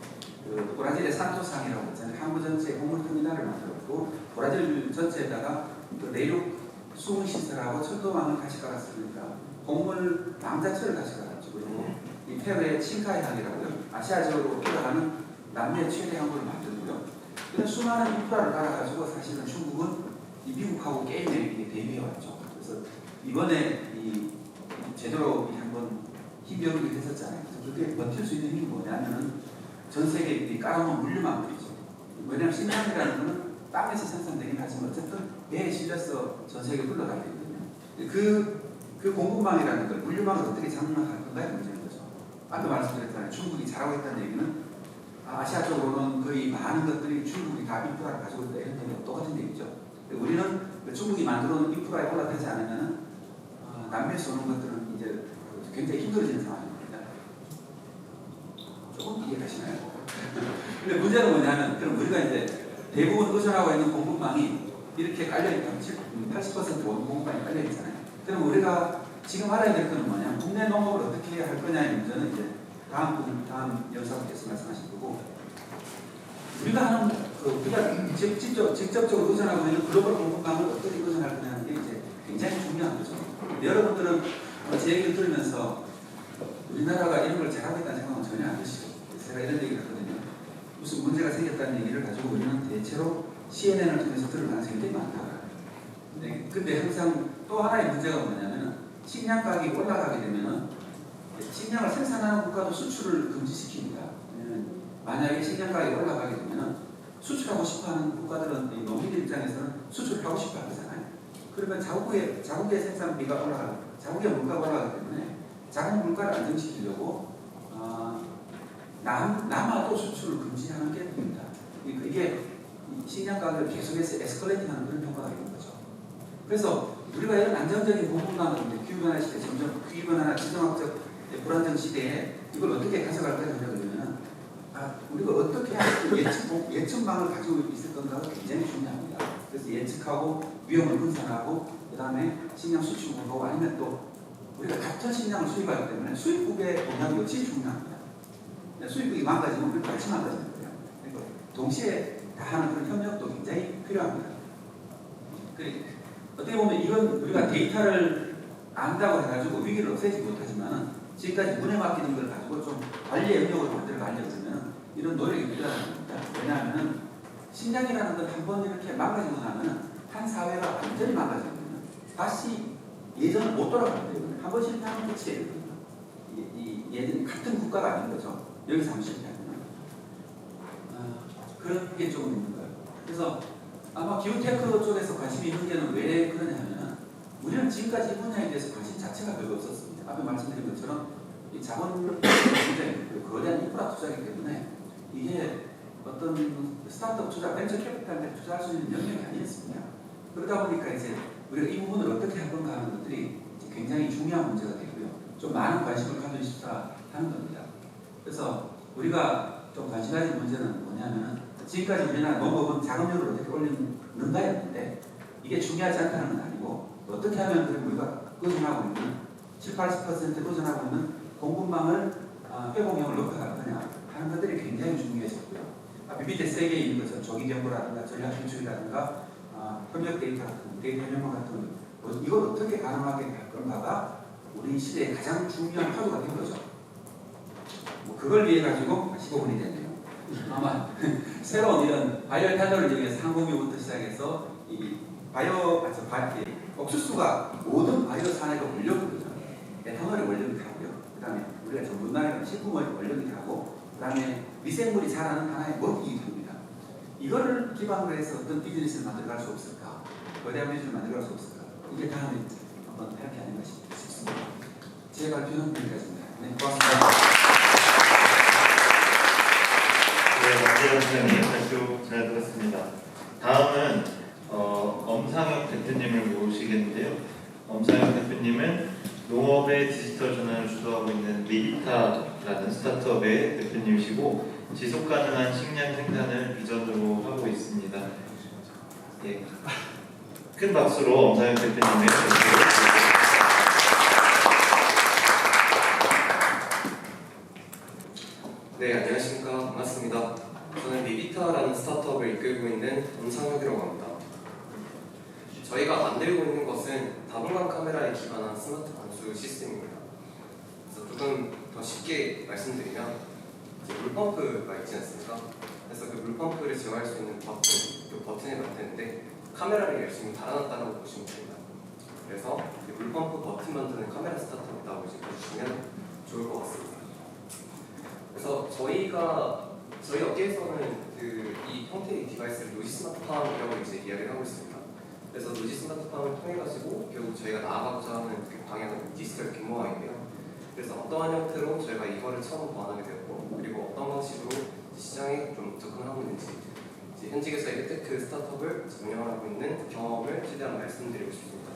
그 브라질의 산토상이라고 있잖아요. 항구 전체에 곡물 터미널을 만들었고, 브라질 전체에다가 그 내륙 수은 시설하고 철도망을 같이 깔았으니까 곡물 망 자체를 같이 깔았죠. 그리고 이 페루의 칭카이항이라고요. 아시아적으로 올라가는 남미 최대 항구를 만들고요. 이런 수많은 인프라를 깔아가지고 사실은 중국은 이 미국하고 게임에 대비해왔죠. 그래서 이번에 이 제대로 한번 힘겨루기 했었잖아요. 그래서 그게 버틸 수 있는 힘이 뭐냐면은 전 세계에 깔아놓은 물류망들이죠. 왜냐하면 식량이라는 거는 땅에서 생산되긴 하지만 어쨌든 배에 실려서 전 세계에 흘러가야 되거든요. 그 공급망이라는 걸, 물류망을 어떻게 장악할 건가에 문제인 거죠. 아까 말씀드렸잖아요. 중국이 잘하고 있다는 얘기는 아시아 쪽으로는 거의 많은 것들이 중국이 다 인프라를 가지고 있다 이런 얘기가 똑같은 얘기죠. 우리는 중국이 만들어놓은 인프라에 올라타지 않으면 남미에서 오는 것들은 이제 굉장히 힘들어지는 상황입니다. 조금 이해하시나요? 근데 문제는 뭐냐면 그럼 우리가 이제 대부분 의존하고 있는 공급망이 이렇게 깔려있다. 80% 공급망이 깔려있잖아요. 그럼 우리가 지금 알아야 될 거는 뭐냐? 국내 농업을 어떻게 할 거냐의 문제는 이제 다음 연사분께서 말씀하실 거고, 우리가 하는 우리가 직접적으로 의존하고 있는 글로벌 공급망을 어떻게 의존할 거냐는 게 이제 굉장히 중요한 거죠. 여러분들은 제 얘기를 들으면서 우리나라가 이런 걸 잘하고 있다는 생각은 전혀 안 드시죠. 제가 이런 얘기를 하거든요. 무슨 문제가 생겼다는 얘기를 가지고 우리는 대체로 CNN을 통해서 들을 가능성이 굉장히 많다. 근데 항상 또 하나의 문제가 뭐냐면 식량 가격이 올라가게 되면은 식량을 생산하는 국가도 수출을 금지시킵니다. 만약에 식량 가격이 올라가게 되면은 수출하고 싶어하는 국가들은 농민들 입장에서는 수출을 하고 싶어 하잖아요. 그러면 자국의 생산비가 올라가고 자국의 물가가 올라가기 때문에 자국 물가를 안정시키려고 남아도 수출을 금지하는 게 됩니다. 이게 식량 가격을 계속해서 에스컬레이팅하는 그런 효과가 있는 거죠. 그래서 우리가 이런 안정적인 공급망을 기후변화 시대, 점점 기후변화나 지정학적 불안정 시대에 이걸 어떻게 가져갈 거냐 그러면 우리가 어떻게 예측망을 가지고 있을 건가가 굉장히 중요합니다. 그래서 예측하고 위험을 분산하고 그 다음에 식량 수출을 보고 아니면 또 우리가 같은 식량을 수입하기 때문에 수입국의 동향이 역시 중요합니다. 수입국이 망가지면 우리도 같이 망가지는 거예요. 그러니까 동시에 다 하는 그런 협력도 굉장히 필요합니다. 어떻게 보면 이건 우리가 데이터를 안다고 해가지고 위기를 없애지 못하지만 지금까지 문에 맡기는 걸 가지고 좀 관리의 영역으로 만들어 가려면 이런 노력이 필요한 겁니다. 왜냐하면 식량이라는 건 한 번 이렇게 망가지고 나면 한 사회가 완전히 망가지면 다시 예전을 못 돌아가는데요. 한 번 실패하면 끝이에요. 예전 같은 국가가 아닌 거죠. 여기서 한번 실패하면 그런 게 좀 있는 거예요. 그래서 아마 기후테크 쪽에서 관심이 있는 게는 왜 그러냐면 우리는 지금까지 이 분야에 대해서 관심 자체가 별로 없었습니다. 앞에 말씀드린 것처럼 이 자본을 굉장히 거대한 인프라 투자이기 때문에 이게 어떤 스타트업 투자, 벤처 캐피탈에 투자할 수 있는 영역이 아니었습니다. 그러다 보니까 이제 우리가 이 부분을 어떻게 할 건가 하는 것들이 굉장히 중요한 문제가 되고요. 좀 많은 관심을 가져주십사 하는 겁니다. 그래서 우리가 좀 관심 가진 문제는 뭐냐면 지금까지 우리나라 농업은 자금률을 어떻게 올리는가였는데 이게 중요하지 않다는 건 아니고 어떻게 하면 우리가 의존하고 있는 70-80% 의존하고 있는 공급망을 회복력을 높여갈 거냐 하는 것들이 굉장히 중요해졌고요. 앞에 밑에 세 개 있는 것처럼 조기 정보라든가 전략 기술이라든가 협력 데이터 같은 데이터 협력 같은 이걸 어떻게 가능하게 할 건가가 우리 시대의 가장 중요한 화두가 된 거죠. 그걸 위해 가지고 15분이 됐네요. 아마 새로운 이런 바이오 에탄올을 이용해서 항공유부터 시작해서 이 옥수수가 모든 바이오 산업의 원료거든요. 에탄올이 원료이기도 하고요. 그 다음에 우리가 전 문화의 식품의 원료이기도 하고 그 다음에 미생물이 자라는 하나의 먹이이기도 합니다. 이거를 기반으로 해서 어떤 비즈니스를 만들어갈 수 없을까? 거대한 비즈니스를 만들어갈 수 없을까? 이게 다음에 한번 이렇게 아닌가 싶습니다. 제 발표는 여기까지입니다. 네, 고맙습니다. 네, 박재현 선생님 발표 잘 들었습니다. 다음은 엄상혁 대표님을 모시겠는데요. 엄상혁 대표님은 농업의 디지털 전환을 주도하고 있는 리비타라는 스타트업의 대표님이시고 지속가능한 식량 생산을 비전으로 하고 있습니다. 예. 큰 박수로 엄상혁 대표님의 네, 안녕하십니까. 반갑습니다. 저는 리비타라는 스타트업을 이끌고 있는 엄상혁이라고 합니다. 저희가 만들고 있는 것은 다분간 카메라에 기반한 스마트 관수 시스템입니다. 그래서 조금 더 쉽게 말씀드리면 물펌프가 있지 않습니까? 그래서 그 물펌프를 제어할 수 있는 버튼, 그 버튼을 맡았는데 카메라를 열심히 달아놨다고 보시면 됩니다. 그래서 물펌프 버튼 만드는 카메라 스타트업이라고 보시면 좋을 것 같습니다. 그래서 저희 업계에서는 이 형태의 디바이스를 노지 스마트팜이라고 이야기를 하고 있습니다. 그래서 노지 스마트팜을 통해 가지고 결국 저희가 나아가고자 하는 그 방향은 디지털 규모화인데요. 그래서 어떠한 형태로 저희가 이거를 처음 보완하게 되었고 그리고 어떤 방식으로 시장에 좀 접근하고 있는지 현직에서 에듀테크 스타트업을 운영하고 있는 경험을 최대한 말씀드리고 싶습니다.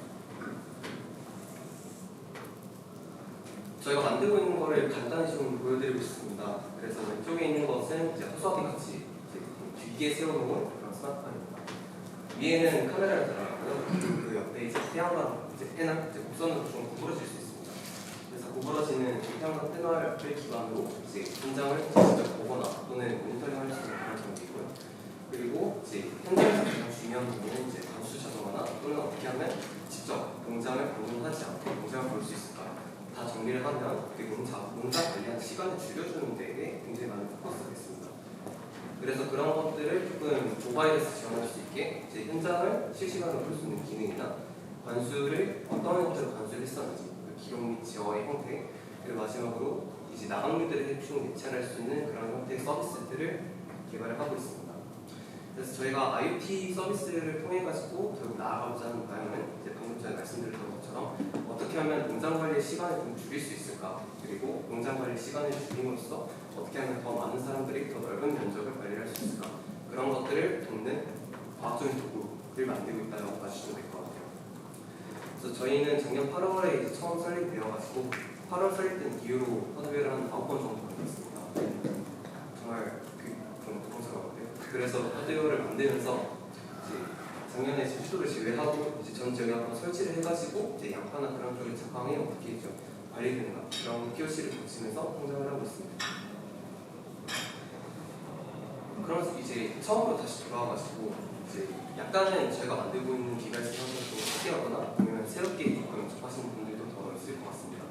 저희가 만들고 있는 거를 간단히 좀 보여드리고 싶습니다. 그래서 왼쪽에 있는 것은 이제 허수아비 같이 이제 귀에 세워놓은 그런 스마트폰입니다. 위에는 카메라를 달아놨고요. 그리고 그 옆에 이제 태양광 이제 패널, 이제 곡선으로 좀 구부러질 수 있습니다. 그래서 구부러지는 태양광 패널을 기반으로 이제 현장을 직접 보거나 또는 모니터링할 수 있는 그런 장비이고요. 그리고 이제 현장에서 가장 중요한 부분은 이제 감수 자동화나 또는 어떻게 하면 직접 농장을 방문하지 않고 농장을 볼 수 있을까? 다 정리를 하면 그 농장 관리한 시간을 줄여주는 데에 굉장히 많은 포커스가 있습니다. 그래서 그런 것들을 조금 모바일에서 지원할 수 있게 이제 현장을 실시간으로 볼 수 있는 기능이나 관수를 어떤 형태로 관수를 했었는지 그 기록 및 지어의 형태 그리고 마지막으로 이제 나방류들을 대충 예찰할 수 있는 그런 형태의 서비스들을 개발을 하고 있습니다. 그래서 저희가 IoT 서비스를 통해 가지고 결국 나아가고자 하는 바람은 이제 방금 전에 말씀드렸던 것처럼 어떻게 하면 농장 관리의 시간을 좀 줄일 수 있을까? 그리고 농장 관리 시간을 줄임으로써 어떻게 하면 더 많은 사람들이 더 넓은 면적을 관리할 수 있을까? 그런 것들을 돕는 과학적인 도구를 만들고 있다고 봐주시면 될 것 같아요. 그래서 저희는 작년 8월에 이제 처음 설립되어가지고 8월 설립된 이후로 하드웨어를 한 9번 정도 만들었습니다. 정말 좀 고통스러웠는데요. 그래서 하드웨어를 만들면서 이제 작년에 제주도를 제외하고 이제 전 지역에 한번 설치를 해가지고 이제 양파나 그런 쪽의 작황이 어떻게 좀 관리되는가 그런 POC를 거치면서 성장을 하고 있습니다. 그러면서 이제 처음으로 다시 돌아와가지고 이제 약간은 저희가 만들고 있는 디바이스 형태를 좀 특이하거나 아니면 새롭게 조금 접하시는 분들도 더 있을 것 같습니다.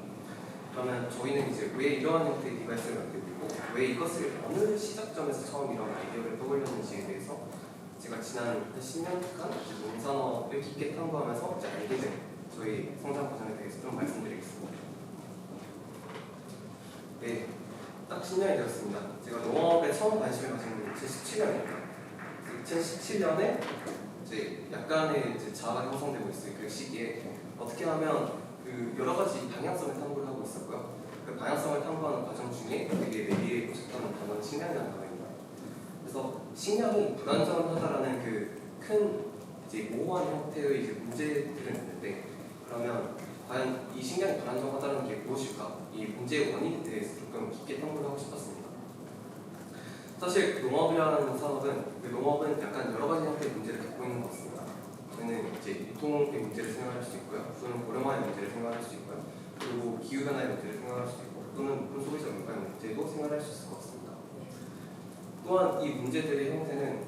그러면 저희는 이제 왜 이러한 형태의 디바이스를 만들고 있고 왜 이것을 어느 시작점에서 처음 이런 아이디어를 떠올렸는지에 대해서 제가 지난 한 10년간 농산업을 깊게 탐구하면서 이제 알게 된 저희 성장 과정에 대해서 좀 말씀드리겠습니다. 네, 딱 10년이 되었습니다. 제가 농업에 처음 관심을 가진 게 2017년입니다. 2017년에 이제 약간의 이제 자아가 형성되고 있을 그 시기에 어떻게 하면 그 여러 가지 방향성을 탐구를 하고 있었고요. 그 방향성을 탐구하는 과정 중에 되게 내 미래에 꽂혔다는 단어는 식량이라는 단어입니다. 그래서 식량이 불안정하다라는 그 큰 이제 모호한 형태의 이제 문제들은 있는데 그러면 과연 이 식량이 불안정하다는 게 무엇일까? 이 문제의 원인에 대해서 조금 깊게 탐구를 하고 싶었습니다. 사실 농업이라는 산업은 그 농업은 약간 여러 가지 형태의 문제를 겪고 있는 것 같습니다. 저희는 이제 유통의 문제를 생각할 수 있고요, 또는 고령화의 문제를 생각할 수 있고요, 그리고 기후 변화의 문제를 생각할 수 있고, 또는 소비자 물가의 문제도 생각할 수 있을 것 같습니다. 또한 이 문제들의 형태는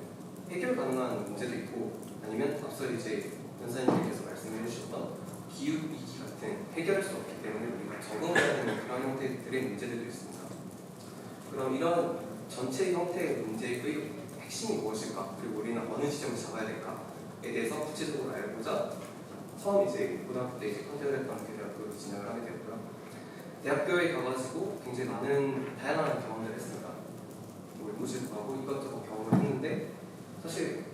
해결 가능한 문제도 있고, 아니면 앞서 이제 변사님께서 말씀해 주셨던 기후 위기 같은 해결할 수 없기 때문에 우리가 적응해야 되는 그런 형태들의 문제들도 있습니다. 그럼 이런 전체 형태의 문제의 핵심이 무엇일까? 그리고 우리는 어느 지점을 잡아야 될까에 대해서 구체적으로 알고자 처음 이제 고등학교 때 이제 컨테레스탄 대학교로 진학을 하게 되었고요. 대학교에 가가지고 굉장히 많은 다양한 경험을 했습니다. 모집도 하고 이것저것 경험을 했는데 사실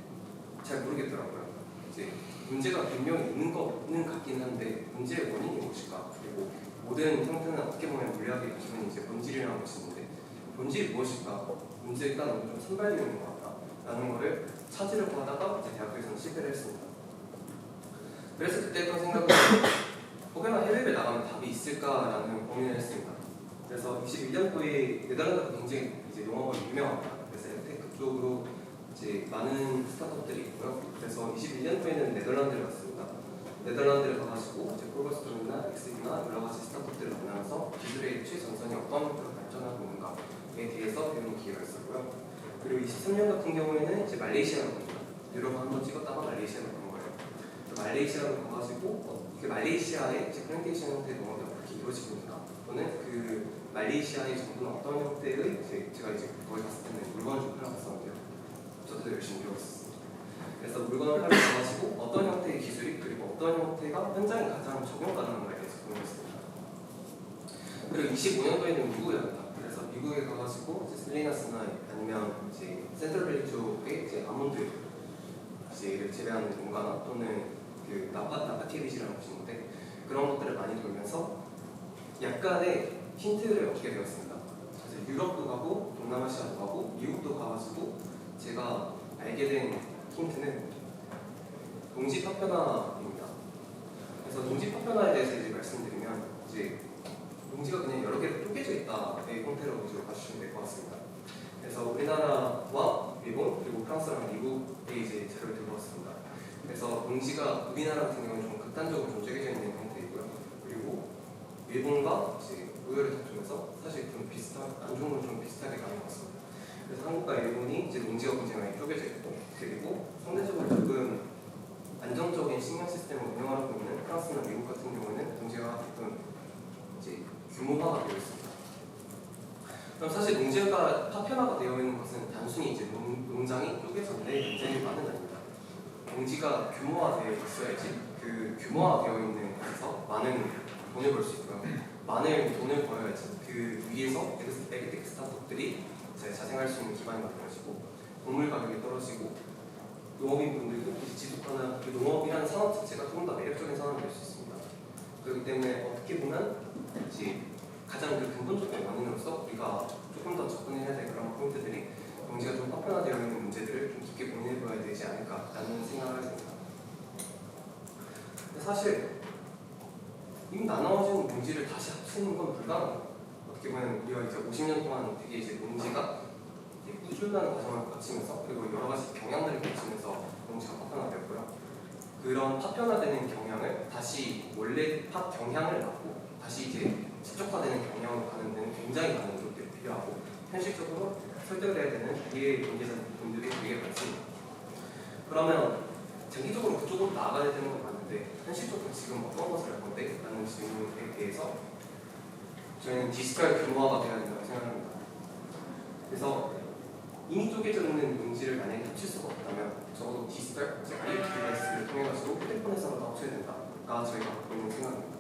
잘 모르겠더라고요. 이제 문제가 분명히 있는 거는 같긴 한데 문제의 원인이 무엇일까? 그리고 모든 형태는 어떻게 보면 물리학의 기본이 이제 본질이라는 것이 있는데 본질이 무엇일까? 문제가 너무 좀 선발되어 있는 것 같다 라는 거를 찾으려고 하다가 이제 대학교에서는 실패를 했습니다. 그래서 그때 했던 생각은 혹여나 해외를 나가면 답이 있을까라는 고민을 했습니다. 그래서 21년도에 네덜란드가 굉장히 이제 농업은 유명합니다. 그래서 에테크 쪽으로 이제 많은 스타트업들이 있고요. 그래서 21년도에는 네덜란드를 갔습니다. 네덜란드를 가가지고 이제 폴버스톤이나 엑스나 여러 가지 스타트업들을 만나면서 기술의 최전선이 어떤 형태로 발전하고 있는가에 대해서 배우는 기회가 있었고요. 그리고 23년 같은 경우에는 이제 말레이시아로 갑니다. 유럽을 한번 찍었다가 말레이시아로 간 거예요. 말레이시아로 가가지고 그 말레이시아의 이제 플랜테이션 형태의 농업이 어떻게 이루어지고 있는가, 또는 그 말레이시아의 정부는 어떤 형태의 이제 제가 이제 거기 갔을 때는 물건을 좀 팔러 갔었는데요. 저도 열심히 배웠었습니다. 그래서 물건을 팔러 가가지고 어떤 형태의 기술이 그리고 어떤 형태가 현장에 가장 적용 가능한가에 대해서 고민했습니다. 그리고 25년도에는 미국에 갑니다. 그래서 미국에 가가지고 이제 슬리나스나 아니면 이제 센트럴밸리 쪽에 이제 아몬드 이제 재배하는 농가나 또는 그 나파티리지라는 곳이 있는데 그런 것들을 많이 돌면서 약간의 힌트를 얻게 되었습니다. 그래서 유럽도 가고 동남아시아도 가고 미국도 가가지고 제가 알게 된 힌트는 농지 파편화입니다. 그래서 농지 파편화에 대해서 이제 말씀드리면 이제 농지가 그냥 여러 개로 쪼개져 있다의 형태로 농지를 봐주시면 될 것 같습니다. 그래서 우리나라와 일본 그리고 프랑스랑 미국의 이제 자료를 들고 왔습니다. 그래서 농지가 우리나라 같은 경우는 좀 극단적으로 좀 쪼개져 있는 형태이고요. 그리고 일본과 이제 우열을 다투면서 사실 좀 안종으로 좀 비슷하게 가는 것 같습니다. 그래서 한국과 일본이 이제 농지가 굉장히 많이 쪼개져 있고, 그리고 상대적으로 조금 안정적인 식량 시스템을 운영하고 있는 프랑스나 미국 같은 경우에는 농지가 조금 이제 규모화가 되어 있습니다. 그럼 사실 농지가 파편화가 되어 있는 것은 단순히 이제 농장이 쪼개졌는데 문제만은 아닙니다. 농지가 규모화되어 있어야지 그 규모화되어 있는 곳에서 많은 돈을 벌 수 있고요. 많은 돈을 벌어야지 그 위에서 에그텍 스타트업들이 자생할 수 있는 기반이 만들어지고 곡물 가격이 떨어지고 농업인분들도 지속하는 그 농업이라는 산업 자체가 조금 더 매력적인 산업이 될 수 있습니다. 그렇기 때문에 어떻게 보면 이제 가장 그 근본적인 원인으로서 우리가 조금 더 접근해야 될 그런 포인트들이 농지가 좀 파편화되어 있는 문제들을 좀 깊게 고민해봐야 되지 않을까라는 생각을 합니다. 근데 사실 이미 나눠진 농지를 다시 합치는 건 불가능합니다. 어떻게 보면 우리가 이제 50년 동안 되게 이제 농지가 꾸준한 과정을 거치면서 그리고 여러 가지 경향들을 거치면서 농지가 파편화되었고요. 그런 파편화되는 경향을 다시 원래 경향을 막고 다시 이제 축적화되는 경향으로 가는 데는 굉장히 많은 노력들이 필요하고 현실적으로 설득을 해야 되는 우리의 경제자분들이 되게 많습니다. 그러면 장기적으로 그쪽으로 나아가야 되는 건 맞는데 현실적으로 지금 어떤 것을 할 건데? 라는 질문에 대해서 저희는 디지털 규모화가 되어야 된다고 생각합니다. 그래서 이미 쪼개져 있는 농지를 만약에 합칠 수가 없다면 적어도 디지털, 즉 IoT 디바이스를 통해 가지고 휴대폰에서라도 합쳐야 된다가 저희가 갖고 있는 생각입니다.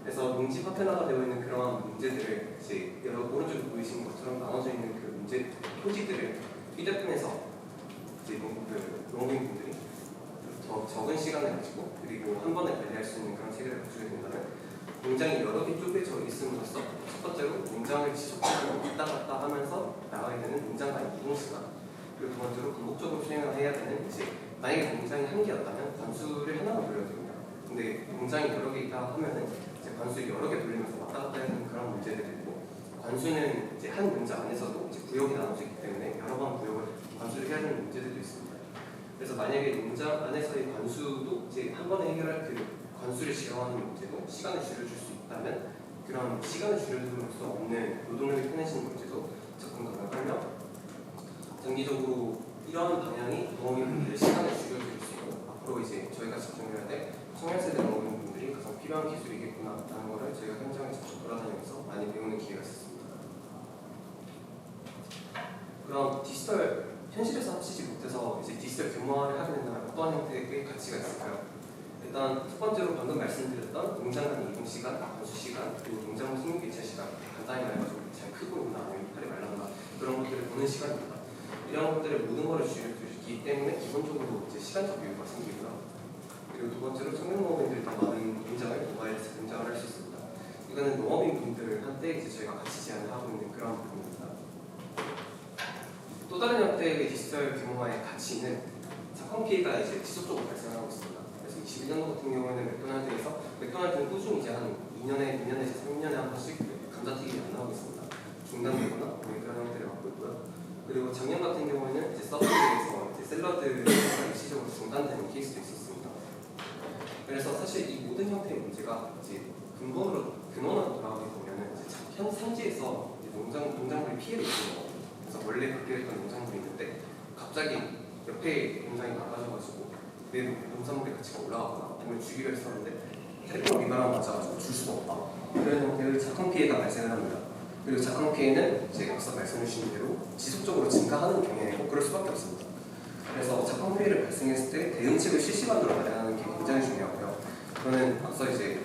그래서 농지 파편화가 되어 있는 그러한 문제들을 이제 오른쪽에 보이시는 것처럼 나눠져 있는 그 문제 토지들을 휴대폰에서 이제 농민분들이 더 적은 시간을 가지고 그리고 한 번에 관리할 수 있는 그런 체계를 갖추게 된다면 농장이 여러 개 쪼개져 있음으로써 첫 번째로 농장을 지속적으로 왔다 갔다 하면서 나가야 되는 농장 간 이동 시간, 그리고 두 번째로 반복적으로 수행을 해야 되는 이제 만약에 농장이 한 개였다면 관수를 하나로 돌려야 됩니다. 근데 농장이 여러 개 있다 하면은 이제 관수를 여러 개 돌리면서 왔다 갔다 하는 그런 문제들이 있고, 관수는 이제 한 농장 안에서도 이제 구역이 나눠져 있기 때문에 여러 번 구역을 관수를 해야 되는 문제들도 있습니다. 그래서 만약에 농장 안에서의 관수도 이제 한 번에 해결할 그 관수를 제어하는 문제도 시간을 줄여줄 수 있다면 그런 시간을 줄여줄 수 없는 노동력이 편해지는 문제도 접근 가능하며 장기적으로 이러한 방향이 농업인분들의 시간을 줄여줄 수 있고 앞으로 이제 저희가 집중해야 될 청년세대 농업인분들이 가장 필요한 기술이겠구나라는 것을 저희가 현장에 직접 돌아다니면서 많이 배우는 기회가 있었습니다. 그럼 디지털 현실에서 합치지 못해서 이제 디지털 규모화를 하게 된다면 어떠한 형태의 가치가 있을까요? 일단 첫 번째로 방금 말씀드렸던 농장 간 이동 시간, 관수 시간, 그리고 농작물 생육 개체 시간, 간단히 말해가지고 잘 크고 있나 아니면 팔이 말랐나 그런 것들을 보는 시간입니다. 이런 것들을 모든 것을 줄여주기 때문에 기본적으로 이제 시간적 여유가 생기고요. 그리고 두 번째로 청년 농업인들이 더 많은 농장을 모바일에서 등장을 할 수 있습니다. 이거는 농업인 분들한테 이제 저희가 가치 제안을 하고 있는 그런 부분입니다. 또 다른 형태의 디지털 규모화의 가치는 사건 피해가 이제 지속적으로 발생하고 있습니다. 그래서 21년도 같은 경우에는 맥도날드는 꾸준히 이제 한 2년에서 3년에 한 번씩 감자튀김이 안 나오고 있습니다. 중단되거나 뭐 그런 형태를 갖고 있고요. 그리고 작년 같은 경우에는 이제 서브웨이에서 이제 샐러드가 일시적으로 중단되는 케이스도 있었습니다. 그래서 사실 이 모든 형태의 문제가 이제 근원으로 돌아가게 보면은 현 산지에서 농작물이 피해를 입는 거. 그래서 원래 그렇게 했던 농산물이 있는데 갑자기 옆에 농장이 나가져가지고 내 농산물의 가치가 올라가거나 아니면 주기로 했었는데 태풍 비바람 맞아가지고 줄 수가 없다. 이런 형태의 작황 피해가 발생을 합니다. 그리고 작황 피해는 이제 앞서 말씀해 주신 대로 지속적으로 증가하는 경향이고 그럴 수밖에 없습니다. 그래서 작황 피해를 발생했을 때 대응책을 실시간으로 마련하는 게 굉장히 중요하고요. 저는 앞서 이제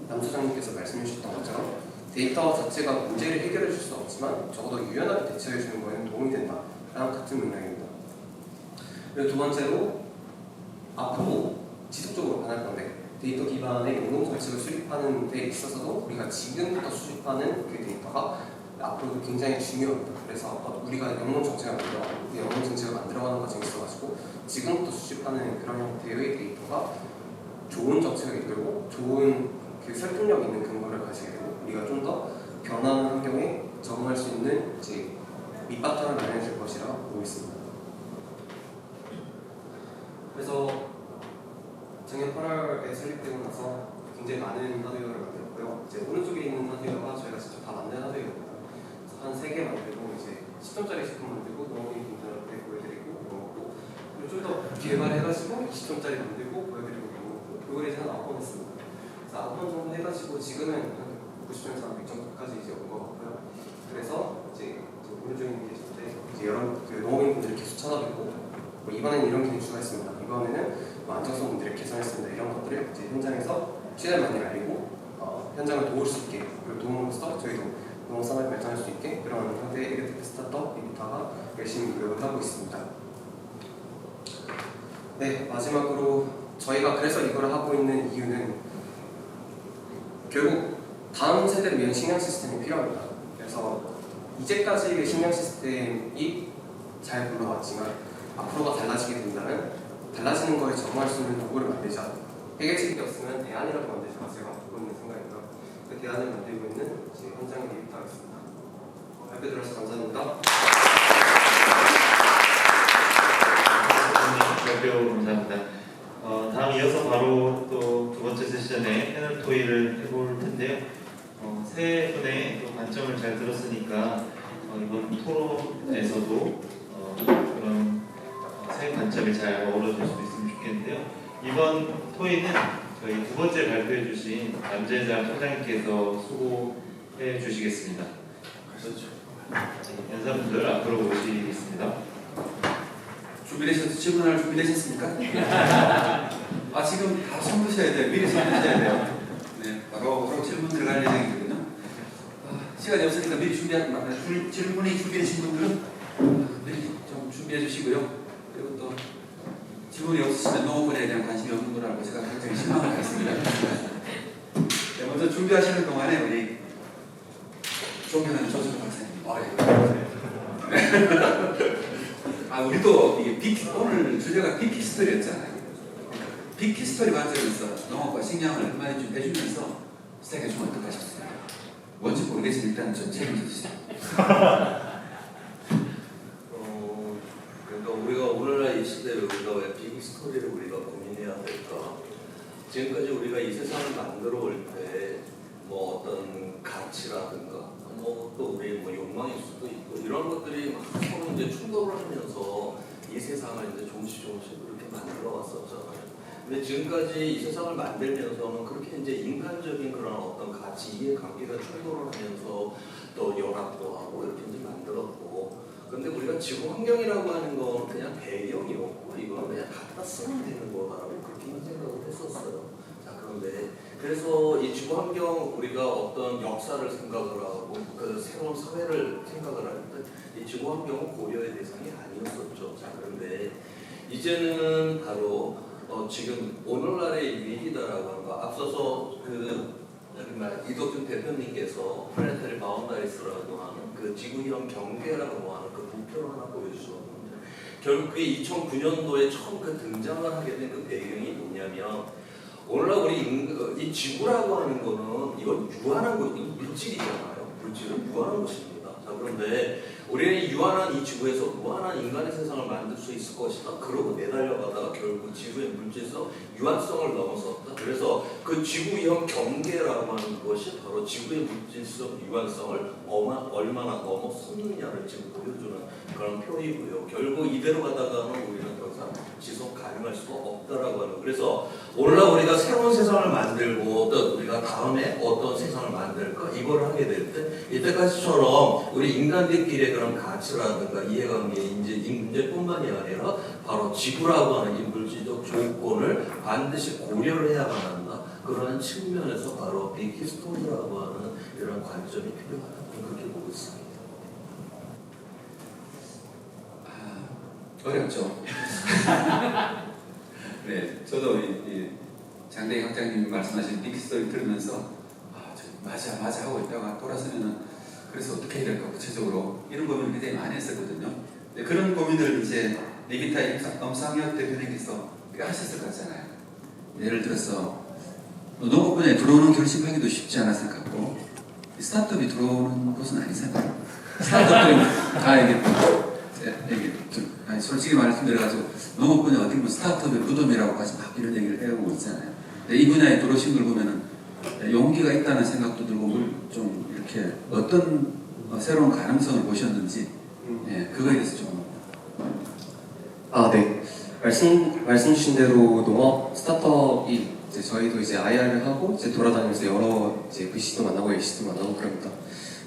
남 소장님께서 말씀해 주셨던 것처럼 데이터 자체가 문제를 해결해 줄 수는 없지만 적어도 유연하게 대처해 주는 거에는 도움이 된다라는 같은 맥락입니다. 그리고 두 번째로 앞으로 지속적으로 변할 건데 데이터 기반의 연동 정책을 수립하는 데 있어서도 우리가 지금부터 수립하는 그 데이터가 앞으로도 굉장히 중요합니다. 그래서 우리가 연동 정책을 만들어가는 과정이 있어가지고 지금부터 수집하는 그런 형태의 데이터가 좋은 정책을 이끌고 좋은 되게 설득력 있는 근거를 가지게 되고 우리가 좀 더 변하는 환경에 적응할 수 있는 이제 밑바탕을 마련해줄 것이라 보고 있습니다. 그래서 작년 8월에 설립되고 나서 굉장히 많은 하드웨어를 만들었고요. 이제 오른쪽에 있는 하드웨어가 저희가 직접 다 만든 하드웨어입니다. 한 3개 만들고 이제 10점짜리 제품 만들고 농업인 분들한테 보여드리고 넘었고 그리고 좀 더 개발해가지고 20점짜리 만들고 보여드리고 넘었고 그걸 이제 한 9번 했습니다. 그래서 9번 정도 해가지고 지금은 한 90점에서 한 100점까지 이제 온 것 같고요. 그래서 이제 오른쪽에 있는 계신데 이제 여러 농업인 분들을 계속 찾아뵙고 뭐 이번에는 이런 기능이 추가했습니다. 이번에는 뭐 안정성 문제를 개선했습니다. 이런 것들을 이제 현장에서 최대한 많이 알리고 현장을 도울 수 있게 그리고 도움으로써 저희도 농업산업을 발전할 수 있게 그런 형태의 이레테크 스타트업 리비타가 열심히 노력을 하고 있습니다. 네, 마지막으로 저희가 그래서 이걸 하고 있는 이유는 결국 다음 세대를 위한 식량 시스템이 필요합니다. 그래서 이제까지의 식량 시스템이 잘 굴러왔지만 앞으로가 달라지게 된다면 달라지는 거에 적응할 수 있는 도구를 만들자. 해결책이 없으면 대안이라고 만들자. 제가 갖고 있는 생각이고요. 그 대안을 만들고 있는 제 현장의 리뷰타겠습니다. 발표 들어서 감사합니다. 발표 감사합니다. 다음 이어서 바로 또 두 번째 세션의 패널 토의를 해볼 텐데요. 세 분의 또 관점을 잘 들었으니까 이번 토론에서도 그런 세 관점이 잘 어우러질 수 있으면 좋겠는데요. 이번 토의는 저희 두 번째 발표해 주신 남재장 총장님께서 수고해 주시겠습니다. 연사분들 앞으로 모시겠습니다. 질문할 준비되셨습니까? 지금 다 손드셔야 돼요. 미리 손드셔야 돼요. 네, 바로 질문 들어갈 예정이거든요. 시간이 없으니까 미리 질문이 준비되신 분들은 미리 좀 준비해 주시고요. 그리고 또 질문이 없으시면 농업분야에 대한 관심이 없는 거라고 제가 굉장히 실망을 하겠습니다. 네, 먼저 준비하시는 동안에 우리 존경하는 조준호 박사님. 우리도 이게 오늘 주제가 빅히스토리였잖아요. 빅히스토리 관점에서 농업과 식량을 한마디 좀 해주면서 시작해 주면 어떡하셨어요? 뭔지 모르겠지만 일단 좀 책임져 주세요. 그러니까 우리가 오늘날 이 시대에 우리가 왜 빅히스토리를 우리가 고민해야 될까? 지금까지 우리가 이 세상을 만들어 올 때 뭐 어떤 가치라든가 또 우리 욕망일 수도 있고 이런 것들이 막 서로 이제 충돌을 하면서 이 세상을 이제 조금씩 그렇게 만들어 왔었잖아요. 근데 지금까지 이 세상을 만들면서는 그렇게 이제 인간적인 그런 어떤 가치 이해관계가 충돌을 하면서 또 연합도 하고 이렇게 이제 만들었고, 근데 우리가 지구 환경이라고 하는 건 그냥 배경이었고 이거는 그냥 갖다 쓰면 되는 거라고 그렇게 생각을 했었어요. 그런데 그래서 이 지구 환경 우리가 어떤 역사를 생각을 하고 그 새로운 사회를 생각을 할 때 이 지구 환경은 고려의 대상이 아니었었죠. 그런데 이제는 바로 지금 오늘날의 위기다라고 하는 거, 앞서서 이덕준 대표님께서 플래너리 바운다리스라고 하는 그 지구형 경계라고 하는 그 목표를 하나 보여주셨는데, 결국 그게 2009년도에 처음 그 등장을 하게 된 그 배경이 뭐냐면, 오늘날 우리 이 지구라고 하는 거는 이건 유한한 거거든요. 물질이잖아요. 물질은 유한한 것입니다. 그런데 우리는 유한한 이 지구에서 무한한 인간의 세상을 만들 수 있을 것이다. 그러고 내달려가다가 결국 지구의 물질성, 유한성을 넘어섰다. 그래서 그 지구형 경계라고 하는 것이 바로 지구의 물질성, 유한성을 얼마나 넘어섰느냐를 지금 보여주는 그런 표이고요. 결국 이대로 가다가는 우리는 더 이상 지속 가능할 수가 없다라고 하는. 그래서 오늘날 우리가 새로운 세상을 만들고 또 우리가 다음에 어떤 세상을 만들까 이걸 하게 될 때 이때까지처럼 우리 인간들끼리의 그런 가치라든가 이해관계, 문제뿐만이 아니라 바로 지구라고 하는 이 물질적 조건을 반드시 고려를 해야만 한다. 그런 측면에서 바로 빅히스토리라고 하는 이런 관점이 필요하다. 그렇게 보고 있습니다. 어렵죠. 네, 저도 이 장대희 학장님이 말씀하신 빅히스토리 들으면서 맞아 하고 있다가 돌아서면은 그래서 어떻게 해야 될까 구체적으로 이런 고민을 굉장히 많이 했었거든요. 네, 그런 고민을 이제 리비타 엄상혁 대표님께서 꽤 하셨을 것 같잖아요. 예를 들어서 농업 분야에 들어오는 결심하기도 쉽지 않아 생각하고 스타트업이 들어오는 곳은 아니잖아요. 스타트업들이 다 아니, 솔직히 말씀드려가지고 농업 분야 어떻게 보면 스타트업의 무덤이라고까지 막 이런 얘기를 해오고 있잖아요. 근데 이 분야에 들어오신 걸 보면은 용기가 있다는 생각도 들고 좀 이렇게 어떤 새로운 가능성을 보셨는지 그거에 대해서 좀. 네. 말씀 주신 대로 농업 스타트업이 이제 저희도 이제 IR을 하고 이제 돌아다니면서 여러 이제 VC도 만나고 AC도 만나고 그럽니다.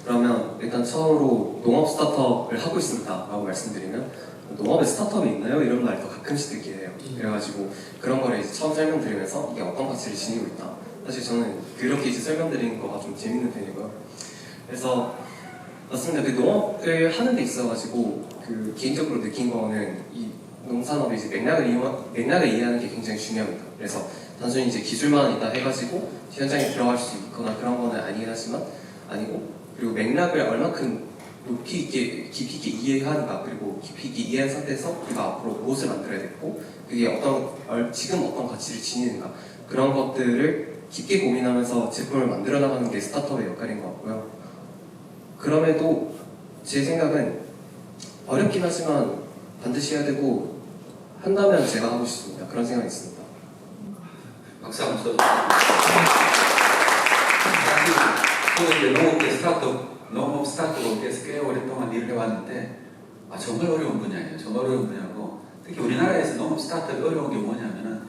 그러면 일단 처음으로 농업 스타트업을 하고 있습니다라고 말씀드리면 농업에 스타트업이 있나요? 이런 말도 가끔씩 듣게 해요. 그래가지고 그런 거를 이제 처음 설명드리면서 이게 어떤 가치를 지니고 있다. 사실 저는 그렇게 이제 설명드리는 거가 좀 재밌는 편이고요. 그래서 맞습니다. 그 농업을 하는 데 있어가지고 그 개인적으로 느낀 거는 이 농산업의 이제 맥락을 이해하는 게 굉장히 중요합니다. 그래서 단순히 이제 기술만 있다 해가지고 현장에 들어갈 수 있거나 그런 거는 아니긴 하지만 아니고 그리고 맥락을 얼마큼 깊이 있게 이해하는가 그리고 깊이 있게 이해한 상태에서 우리가 앞으로 무엇을 만들어야 되고 그게 지금 어떤 가치를 지니는가 그런 것들을 깊게 고민하면서 제품을 만들어 나가는 게 스타트업의 역할인 것 같고요. 그럼에도 제 생각은 어렵긴 하지만 반드시 해야 되고 한다면 제가 하고 싶습니다. 그런 생각이 있습니다. 박수 한번 쳐주세요. 사실 저는 농업 스타트업에서 꽤 오랫동안 일을 해왔는데 정말 어려운 분야예요. 정말 어려운 분야고 특히 우리나라에서 농업 스타트업이 어려운 게 뭐냐면은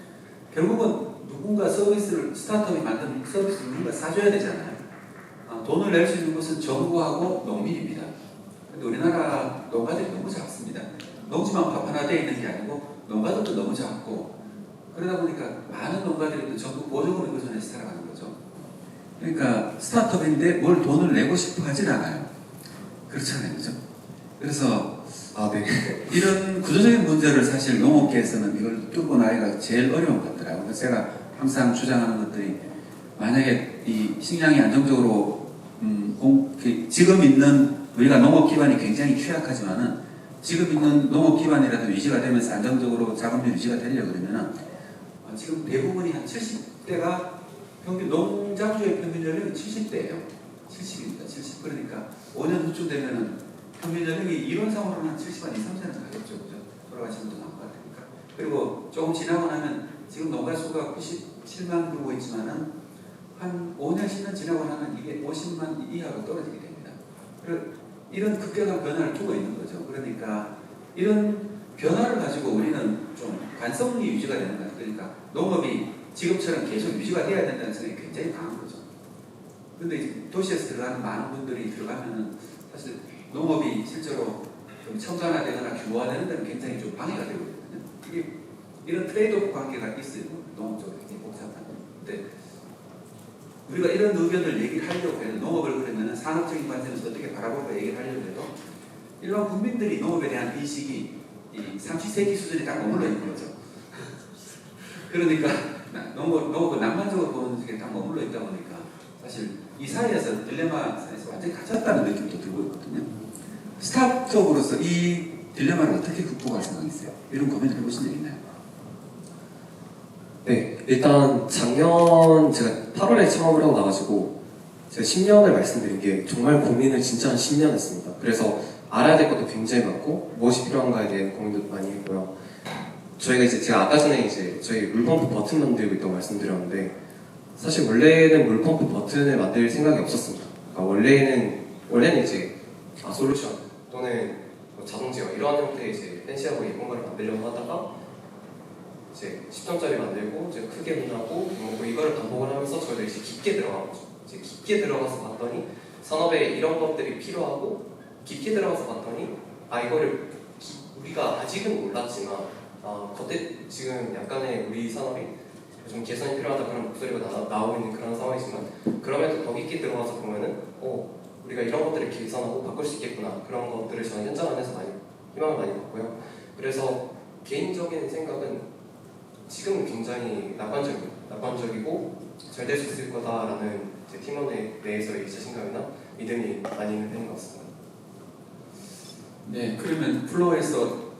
결국은 누군가 스타트업이 만든 서비스를 누군가 사줘야 되잖아요. 돈을 낼 수 있는 것은 정부하고 농민입니다. 근데 우리나라 농가들이 너무 작습니다. 농지만 밥 하나 돼 있는 게 아니고 농가들도 너무 작고 그러다 보니까 많은 농가들이 또 정부 보조금을 의존해서 살아가는 거죠. 그러니까 스타트업인데 뭘 돈을 내고 싶어 하진 않아요. 그렇잖아요, 그죠? 그래서 네. 이런 구조적인 문제를 사실 농업계에서는 이걸 뚫고 나기가 제일 어려운 것 같더라고요. 그래서 제가 항상 주장하는 것들이 만약에 이 식량이 안정적으로 지금 있는 우리가 농업 기반이 굉장히 취약하지만은 지금 있는 농업 기반이라도 유지가 되면서 안정적으로 작업률 유지가 되려고 그러면은 지금 대부분이 한 70대가 평균 농장주의 평균 연령이 70대예요. 70입니다. 70 그러니까 5년 후쯤 되면은 평균 연령이 이론상으로는 한 70한 2, 3세는 가겠죠. 그죠? 돌아가신 분도 많고 같으니까. 그리고 조금 지나고 나면 지금 농가 수가 97만 그러고 있지만은 한 5년, 10년 지나고 나면 이게 50만 이하로 떨어지게 됩니다. 이런 급격한 변화를 두고 있는 거죠. 그러니까 이런 변화를 가지고 우리는 좀 관성이 유지가 되는 거예요. 그러니까 농업이 지금처럼 계속 유지가 돼야 된다는 생각이 굉장히 강한 거죠. 그런데 이제 도시에서 들어가는 많은 분들이 들어가면은 사실 농업이 실제로 좀 청산화되거나 규모화되는 데는 굉장히 좀 방해가 되고 있거든요. 이게 이런 트레이드오프 관계가 있어요. 농업적으로 굉장히 복잡한. 근데 우리가 이런 의견을 얘기를 하려고 해도 농업을 그러면은 산업적인 관점에서 어떻게 바라볼까 얘기를 하려고 해도 일반 국민들이 농업에 대한 인식이 이 삼시세끼 수준에 딱 머물러 있는 거죠. 그러니까 농업을 낭만적으로 보는 게 딱 머물러 있다 보니까 사실 이 사이에서 딜레마 사이에서 완전히 갇혔다는 느낌도 들고 있거든요. 스타트업으로서 이 딜레마를 어떻게 극복할 생각이 있어요? 이런 고민을 해보신 적 있나요? 네, 일단 작년 제가 8월에 창업을 하고 나가지고 제가 10년을 말씀드린 게 정말 고민을 진짜 한 10년 했습니다. 그래서 알아야 될 것도 굉장히 많고 무엇이 필요한가에 대한 고민도 많이 했고요. 제가 아까 전에 이제 저희 물펌프 버튼 만들고 있다고 말씀드렸는데 사실 원래는 물펌프 버튼을 만들 생각이 없었습니다. 그러니까 원래는 이제 솔루션 또는 자동 제어 이러한 형태의 이제 팬시하고 예쁜 거를 만들려고 하다가 이제 10점짜리 만들고 이제 크게 분하고 뭐 이거를 반복을 하면서 저희가 이제 깊게 들어간 거죠. 이제 깊게 들어가서 봤더니 산업에 이런 것들이 필요하고 깊게 들어가서 봤더니 이거를 우리가 아직은 몰랐지만 지금 약간의 우리 산업이 좀 개선이 필요하다 그런 목소리가 나오고 있는 그런 상황이지만 그럼에도 더 깊게 들어가서 보면은 우리가 이런 것들을 개선하고 바꿀 수 있겠구나 그런 것들을 저는 현장 안에서 많이 희망을 많이 받고요. 그래서 개인적인 생각은 지금은 굉장히 낙관적이고 잘 될 수 있을 거다라는 제 팀원 내에서의 자신감이나 믿음이 많이 있는 편인 것 같습니다. 네, 그러면 플로어에서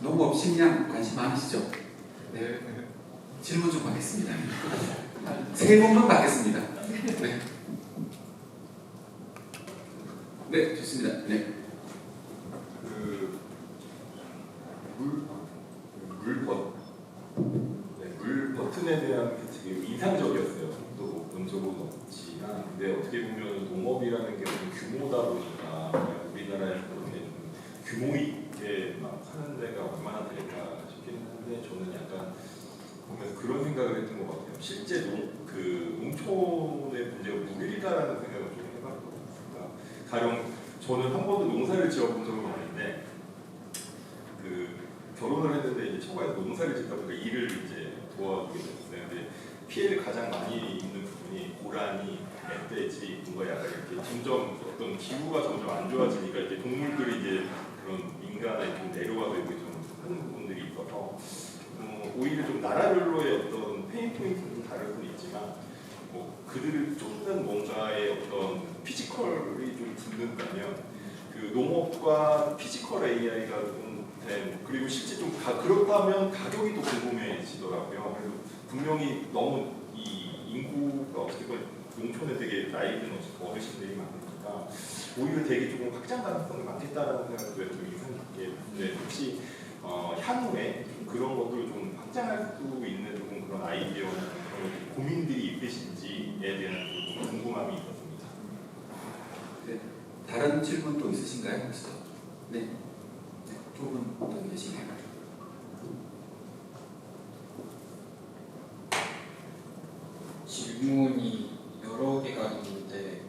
농업 식량 관심 많으시죠? 네. 질문 좀 받겠습니다. 세 분만 받겠습니다. 네. 네, 좋습니다. 네. 물 버튼에 대한 게 되게 인상적이었어요. 또 본 적은 없지만, 근데 어떻게 보면 농업이라는 게 어떤 규모다 보니까 우리나라에서 그렇게 좀 규모 있게 막 하는 데가 얼마나 될까 싶긴 한데, 저는 약간 보면서 그런 생각을 했던 것 같아요. 실제 농촌의 문제가 무일까라는 생각을 좀 해봤거든요. 그러니까 가령 저는 한 번도 농사를 지어본 적은 없는데, 결혼을 했는데 이제 처가에서 농사를 짓다 보니까 일을 이제 도와주게 됐어요. 근데 피해를 가장 많이 입는 부분이 고라니, 멧돼지, 뭔가 약간 이렇게 점점 어떤 기후가 점점 안 좋아지니까 이제 동물들이 이제 그런 민가나 좀 내려와서 이렇게 좀 하는 부분들이 있어서 오히려 좀 나라별로의 어떤 페인 포인트는 좀 다를 수는 있지만 뭐 그들을 쫓는 뭔가의 어떤 피지컬이 좀 붙는다면 그 농업과 피지컬 AI가 좀 그리고 실제 좀 그렇다면 가격이 또 궁금해지더라고요. 그래서 분명히 너무 이 인구가 어떻게 보면 농촌에 되게 나이 든 어르신들이 많으니까 오히려 되게 조금 확장 가능성이 많겠다라는 생각도 좀 인상 깊게 봤는데, 혹시 향후에 좀 그런 것들을 좀 확장할 수 있는 조금 그런 아이디어나 그런 고민들이 있으신지에 대한 좀 궁금함이 있었습니다. 네. 다른 질문 또 있으신가요? 혹시? 네. 두 분 더 계시네요. 질문이 여러 개가 있는데,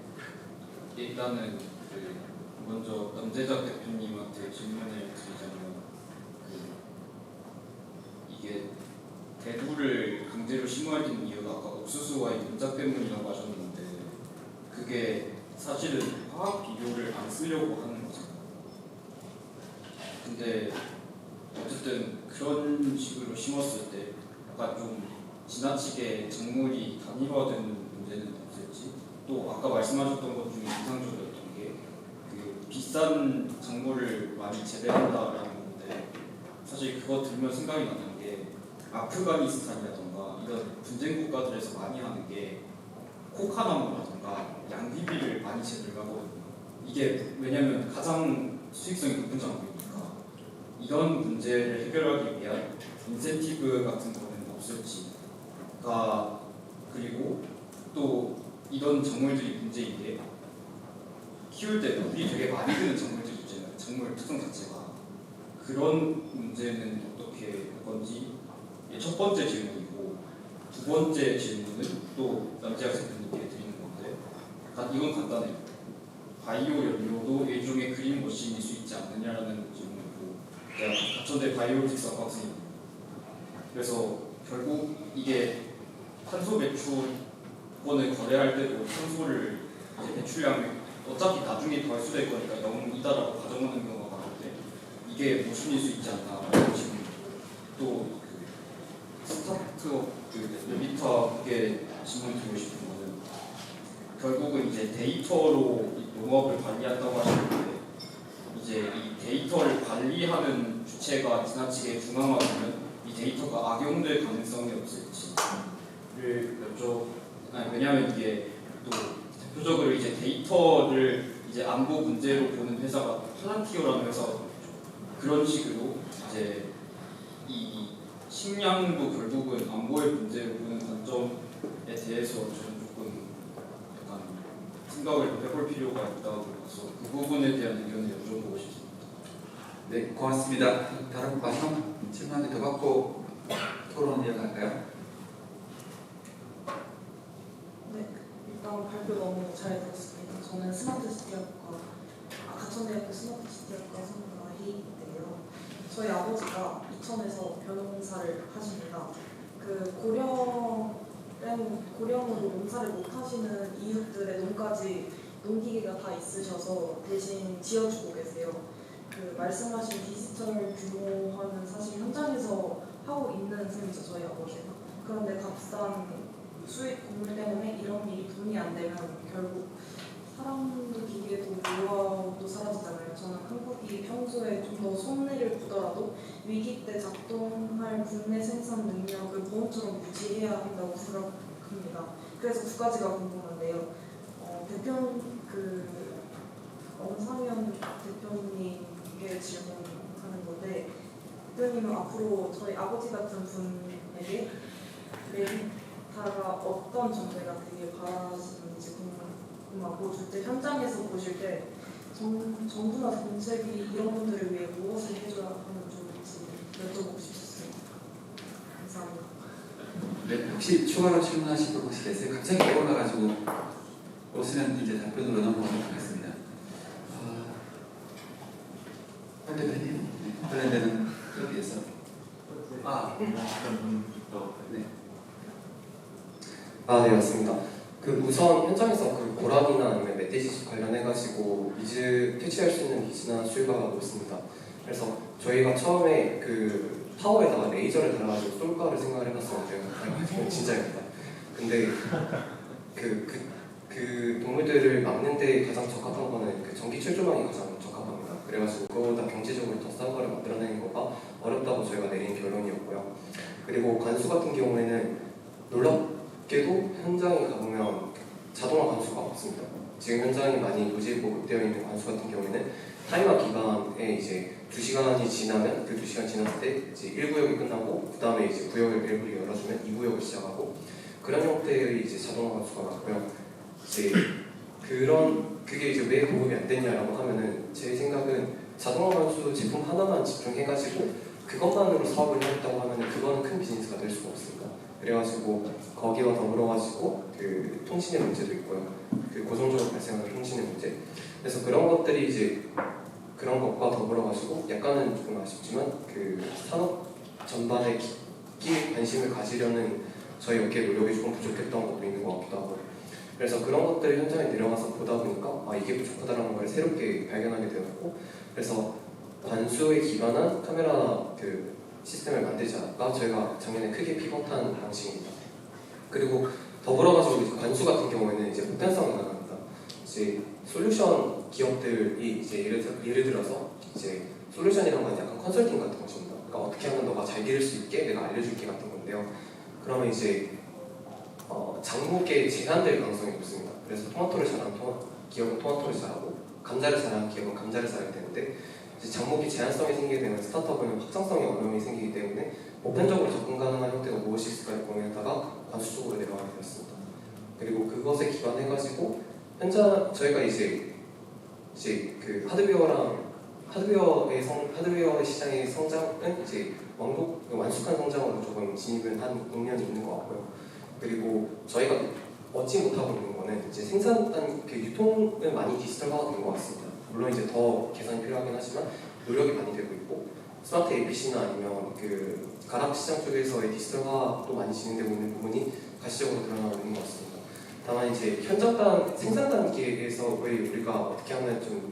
일단은 먼저 남재작 대표님한테 질문을 드리자면, 이게 대두를 강제로 심어야 되는 이유가 아까 옥수수와의 문자 때문이라고 하셨는데, 그게 사실은 화학 비료를 안 쓰려고 하는 거잖아요. 근데 어쨌든 그런 식으로 심었을 때 약간 좀 지나치게 작물이 단일화되는 문제는 없을지, 또 아까 말씀하셨던 것 중에 인상적이었던 게 그 비싼 작물을 많이 재배한다라는 건데, 사실 그거 들으면 생각이 나는 게 아프가니스탄이라던가 이런 분쟁 국가들에서 많이 하는 게 코카나무라던가 양귀비를 많이 재배하거든요. 이게 왜냐면 가장 수익성이 높은 작물이니까. 이런 문제를 해결하기 위한 인센티브 같은 거는 없을지가, 그리고 또 이런 작물들이 문제인 게 키울 때 물이 되게 많이 드는 작물들이 있잖아요. 작물 특성 자체가. 그런 문제는 어떻게 할 건지 첫 번째 질문이고, 두 번째 질문은 또 남재학 대표님께 드리는 건데, 이건 간단해요. 바이오 연료도 일종의 그린워싱일 수 있지 않느냐라는 질문이고, 제가 가천대 바이오로직스 학생입니다. 그래서 결국 이게 탄소 배출권을 거래할 때도 탄소를 이제 배출량을 어차피 나중에 더 할수될 거니까 0이다라고 가정하는 경우가 많은데, 이게 모순일 수 있지 않나라는 질문. 또 스타트업 레비타에게 질문 드리고 싶은 거는, 결국은 이제 데이터로 농업을 관리한다고 하시는데, 이제 이 데이터를 관리하는 주체가 지나치게 중앙화되면 이 데이터가 악용될 가능성이 없을지를 왜냐하면 이게 또 대표적으로 이제 데이터를 이제 안보 문제로 보는 회사가 팔란티어라는 회사거든요. 그런 식으로 이제 이 식량도 결국은 안보의 문제로 보는 관점에 대해서 저는 조금 약간 생각을 해볼 필요가 있다고 봐서 그 부분에 대한 의견을 여쭤보고 싶습니다. 네, 고맙습니다. 다른 마지막 질문 한 개 더 받고 토론 이어갈까요? 네, 일단 발표 너무 잘 들었습니다. 저는 스마트시티학과, 가천대학교 스마트시티학과 선생님인데요. 저희 아버지가 이천에서 변호사를 하십니다. 그 고령으로 농사를 못 하시는 이웃들의 농기계가 다 있으셔서 대신 지어주고 계세요. 그 말씀하신 디지털 규모화는 사실 현장에서 하고 있는 셈이죠, 저희 아버지가. 그런데 값싼 수익 공물 때문에 이런 일이 돈이 안 되면 결국 사람도 기계도 노하우도 사라지잖아요. 저는 한국이 평소에 좀 더 손해를 보더라도 위기 때 작동할 국내 생산 능력을 보험처럼 유지해야 한다고 합니다. 그래서 두 가지가 궁금한데요. 엄상현 대표님께 질문하는 건데, 대표님은 앞으로 저희 아버지 같은 분에게 메리타가 어떤 존재가 되길 바라시는지 궁금하고, 둘째 현장에서 보실 때 정부나 정책이 이런 분들을 위해 무엇을 해줘야 하면 좋을지 여쭤보고 싶었습니다. 감사합니다. 네, 혹시 추가로 질문하실 분 혹시 계세요? 갑자기 올라가지고 오시면 이제 답변으로 넘어가도록 하겠습니다. 관련되는 관련되는 여기에서 네. 네, 맞습니다. 우선 현장에서 고라니나 아니면 멧돼지 관련해가지고 미즈 퇴치할 수 있는 미즈나 수요가 높습니다. 그래서 저희가 처음에 파워에다가 레이저를 달아가지고 쏠까를 생각을 해봤었는데요. 진짜입니다. 근데 그 동물들을 막는 데 가장 적합한 거는 전기 철조망이 가장 적합합니다. 그래가지고 그거보다 경제적으로 더 싼 거를 만들어내는 거가 어렵다고 저희가 내린 결론이었고요. 그리고 관수 같은 경우에는 놀랍게도 현장에 가보면 자동화 관수가 없습니다. 지금 현장이 많이 고지 보급되어 있는 관수 같은 경우에는 타이머 기간에 이제 2시간이 지나면 그 2시간 지났을 때 이제 1구역이 끝나고 그 다음에 이제 구역을 일부러 열어주면 2구역을 시작하고 그런 형태의 이제 자동화 관수가 많고요. 이제 그게 이제 왜 보급이 안 됐냐라고 하면은 제 생각은 자동화 관수 제품 하나만 집중해가지고 그것만으로 사업을 하겠다고 하면은 그거는 큰 비즈니스가 될 수가 없습니다. 그래가지고 거기와 더불어가지고 통신의 문제도 있고요. 고정적으로 발생하는 통신의 문제. 그래서 그런 것들이 이제 그런 것과 더불어가지고 약간은 조금 아쉽지만 산업 전반에 깊이 관심을 가지려는 저희 업계의 노력이 조금 부족했던 것도 있는 것 같기도 하고. 그래서 그런 것들을 현장에 내려가서 보다 보니까 이게 부족하다는 걸 새롭게 발견하게 되었고, 그래서 관수에 기반한 카메라 시스템을 만들자가 저희가 작년에 크게 피벗한 방식입니다. 그리고 더불어가지고 이제 관수 같은 경우에는 이제 보편성이 가능합니다. 이제 솔루션 기업들이 이제 예를 들어서 이제 솔루션이란 건 약간 컨설팅 같은 것입니다. 그러니까 어떻게 하면 너가 잘 기를 수 있게 내가 알려줄게 같은 건데요. 그러면 이제 장목에 제한될 가능성이 높습니다. 그래서 토마토를 잘하는 기업은 토마토를 잘하고 감자를 잘하는 기업은 감자를 잘해야 되는데 이제 장목이 제한성이 생기게 되면 스타트업은 확장성에 어려움이 생기기 때문에 보편적으로 접근 가능한 형태가 무엇이 있을까를 고민하다가 관수 쪽으로 내려가게 되었습니다. 그리고 그것에 기반해가지고 저희가 이제 하드웨어의 시장의 성장은 이제 완숙한 성장으로 조금 진입을 한 국면이 있는 것 같고요. 그리고 저희가 얻지 못하고 있는 거는 이제 생산 유통은 많이 디지털화가 된 것 같습니다. 물론 이제 더 개선이 필요하긴 하지만 노력이 많이 되고 있고 스마트 APC나 아니면 가락 시장 쪽에서의 디지털화도 많이 진행되고 있는 부분이 가시적으로 드러나고 있는 것 같습니다. 다만 이제 생산 단계에서의 우리가 어떻게 하면 좀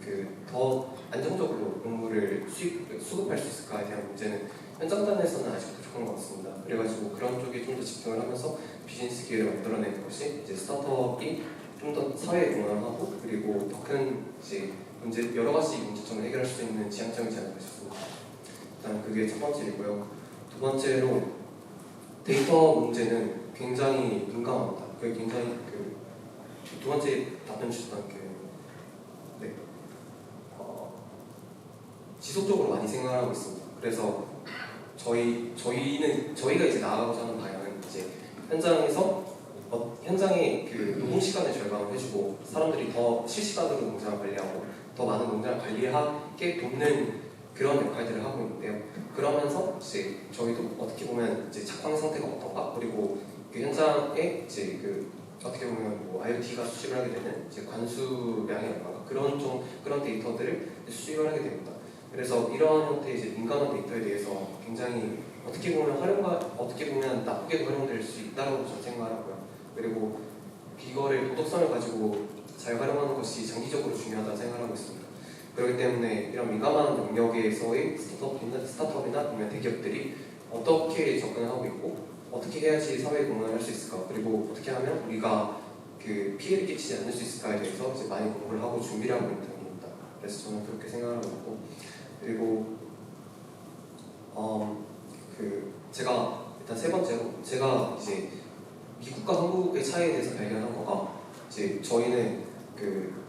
더 안정적으로 농물을 수급할 수 있을까에 대한 문제는 현장단에서는 아직 부족한 것 같습니다. 그래가지고 그런 쪽에 좀 더 집중을 하면서 비즈니스 기회를 만들어내는 것이 이제 스타트업이 좀 더 사회에 공헌을 하고 그리고 더 큰 이제 여러 가지 문제점을 해결할 수 있는 지향점이지 않을까 싶습니다. 일단 그게 첫 번째이고요. 두 번째로 데이터 문제는 굉장히 민감합니다. 그게 굉장히 두 번째 답변 주셨던 지속적으로 많이 생각하고 있습니다. 그래서 저희가 이제 나아가고자 하는 방향은 이제 현장의 노동 시간을 절감을 해주고 사람들이 더 실시간으로 농장을 관리하고 더 많은 농장을 관리하게 돕는 그런 역할들을 하고 있는데요. 그러면서 이제 저희도 어떻게 보면 이제 작황 상태가 어떤가 그리고 현장에 이제 어떻게 보면 IoT가 수집을 하게 되는 이제 관수량이 얼마나 그런 데이터들을 수집을 하게 됩니다. 그래서 이러한 형태의 이제 민감한 데이터에 대해서 굉장히 어떻게 보면 나쁘게도 활용될 수 있다고 저는 생각하고요. 그리고 이거를 도덕성을 가지고 잘 활용하는 것이 장기적으로 중요하다고 생각하고 있습니다. 그렇기 때문에 이런 민감한 영역에서의 스타트업이나 아니면 대기업들이 어떻게 접근을 하고 있고 어떻게 해야지 사회에 공헌을 할 수 있을까 그리고 어떻게 하면 우리가 피해를 끼치지 않을 수 있을까에 대해서 이제 많이 공부를 하고 준비를 하고 있는 단계입니다. 그래서 저는 그렇게 생각하고 있고 그리고 제가 일단 세 번째로 제가 이제 미국과 한국의 차이에 대해서 발견한 거가 이제 저희는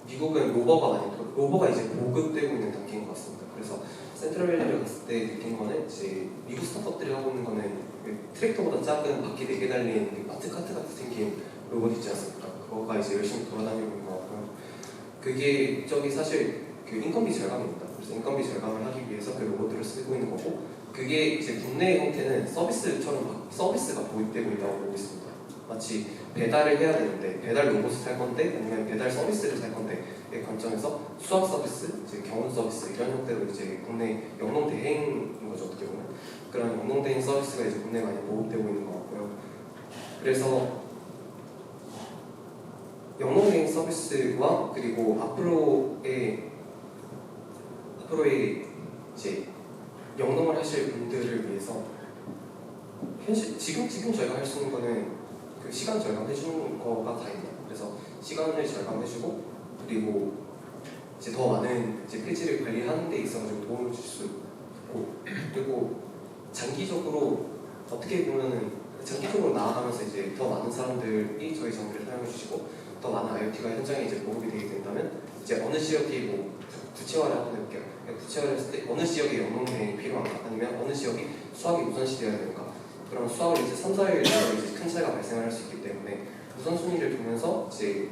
미국은 로버가 이제 보급되고 있는 단계인 것 같습니다. 그래서 센트럴밸리를 갔을 때 느낀 거는 이제 미국 스타트업들이 하고 있는 거는 트랙터보다 작은 바퀴 4개 달린 마트카트 같은 생긴 로봇 있지 않습니까? 그거가 이제 열심히 돌아다니고 있는 것 같고요. 그게 저기 사실 인건비 절감입니다. 그래서 인건비 절감을 하기 위해서 그 로봇들을 쓰고 있는 거고, 그게 이제 국내 형태는 서비스가 도입되고 있다고 보고 있습니다. 마치 배달을 해야 되는데 배달 로봇을 살 건데 아니면 배달 서비스를 살 건데의 관점에서 수학 서비스, 이제 경운 서비스 이런 형태로 이제 국내 영농 대행인 거죠. 어떻게 보면 그런 영농 대행 서비스가 이제 국내에 많이 보급되고 있는 것 같고요. 그래서 영농 대행 서비스와 그리고 앞으로의 이제 영농을 하실 분들을 위해서 지금 저희가 할 수 있는 거는 그 시간 절감해 주는 거가 다입니다. 그래서 시간을 절감해주고 그리고 이제 더 많은 이제 폐지를 관리하는 데 있어서 도움을 줄 수 있고, 그리고 장기적으로 어떻게 보면은 장기적으로 나아가면서 이제 더 많은 사람들이 저희 장비를 사용해 주시고 더 많은 IoT가 현장에 이제 보급이 되게 된다면 이제 어느 지역이 구체화를 한번 해볼게요. 구체화를 했을 때 어느 지역에 영농 대행이 필요한가 아니면 어느 지역이 수학이 우선시되어야 되는가, 그럼 수학을 이제 3, 4일 내로 이제 큰 차이가 발생할 수 있기 때문에 우선순위를 두면서 이제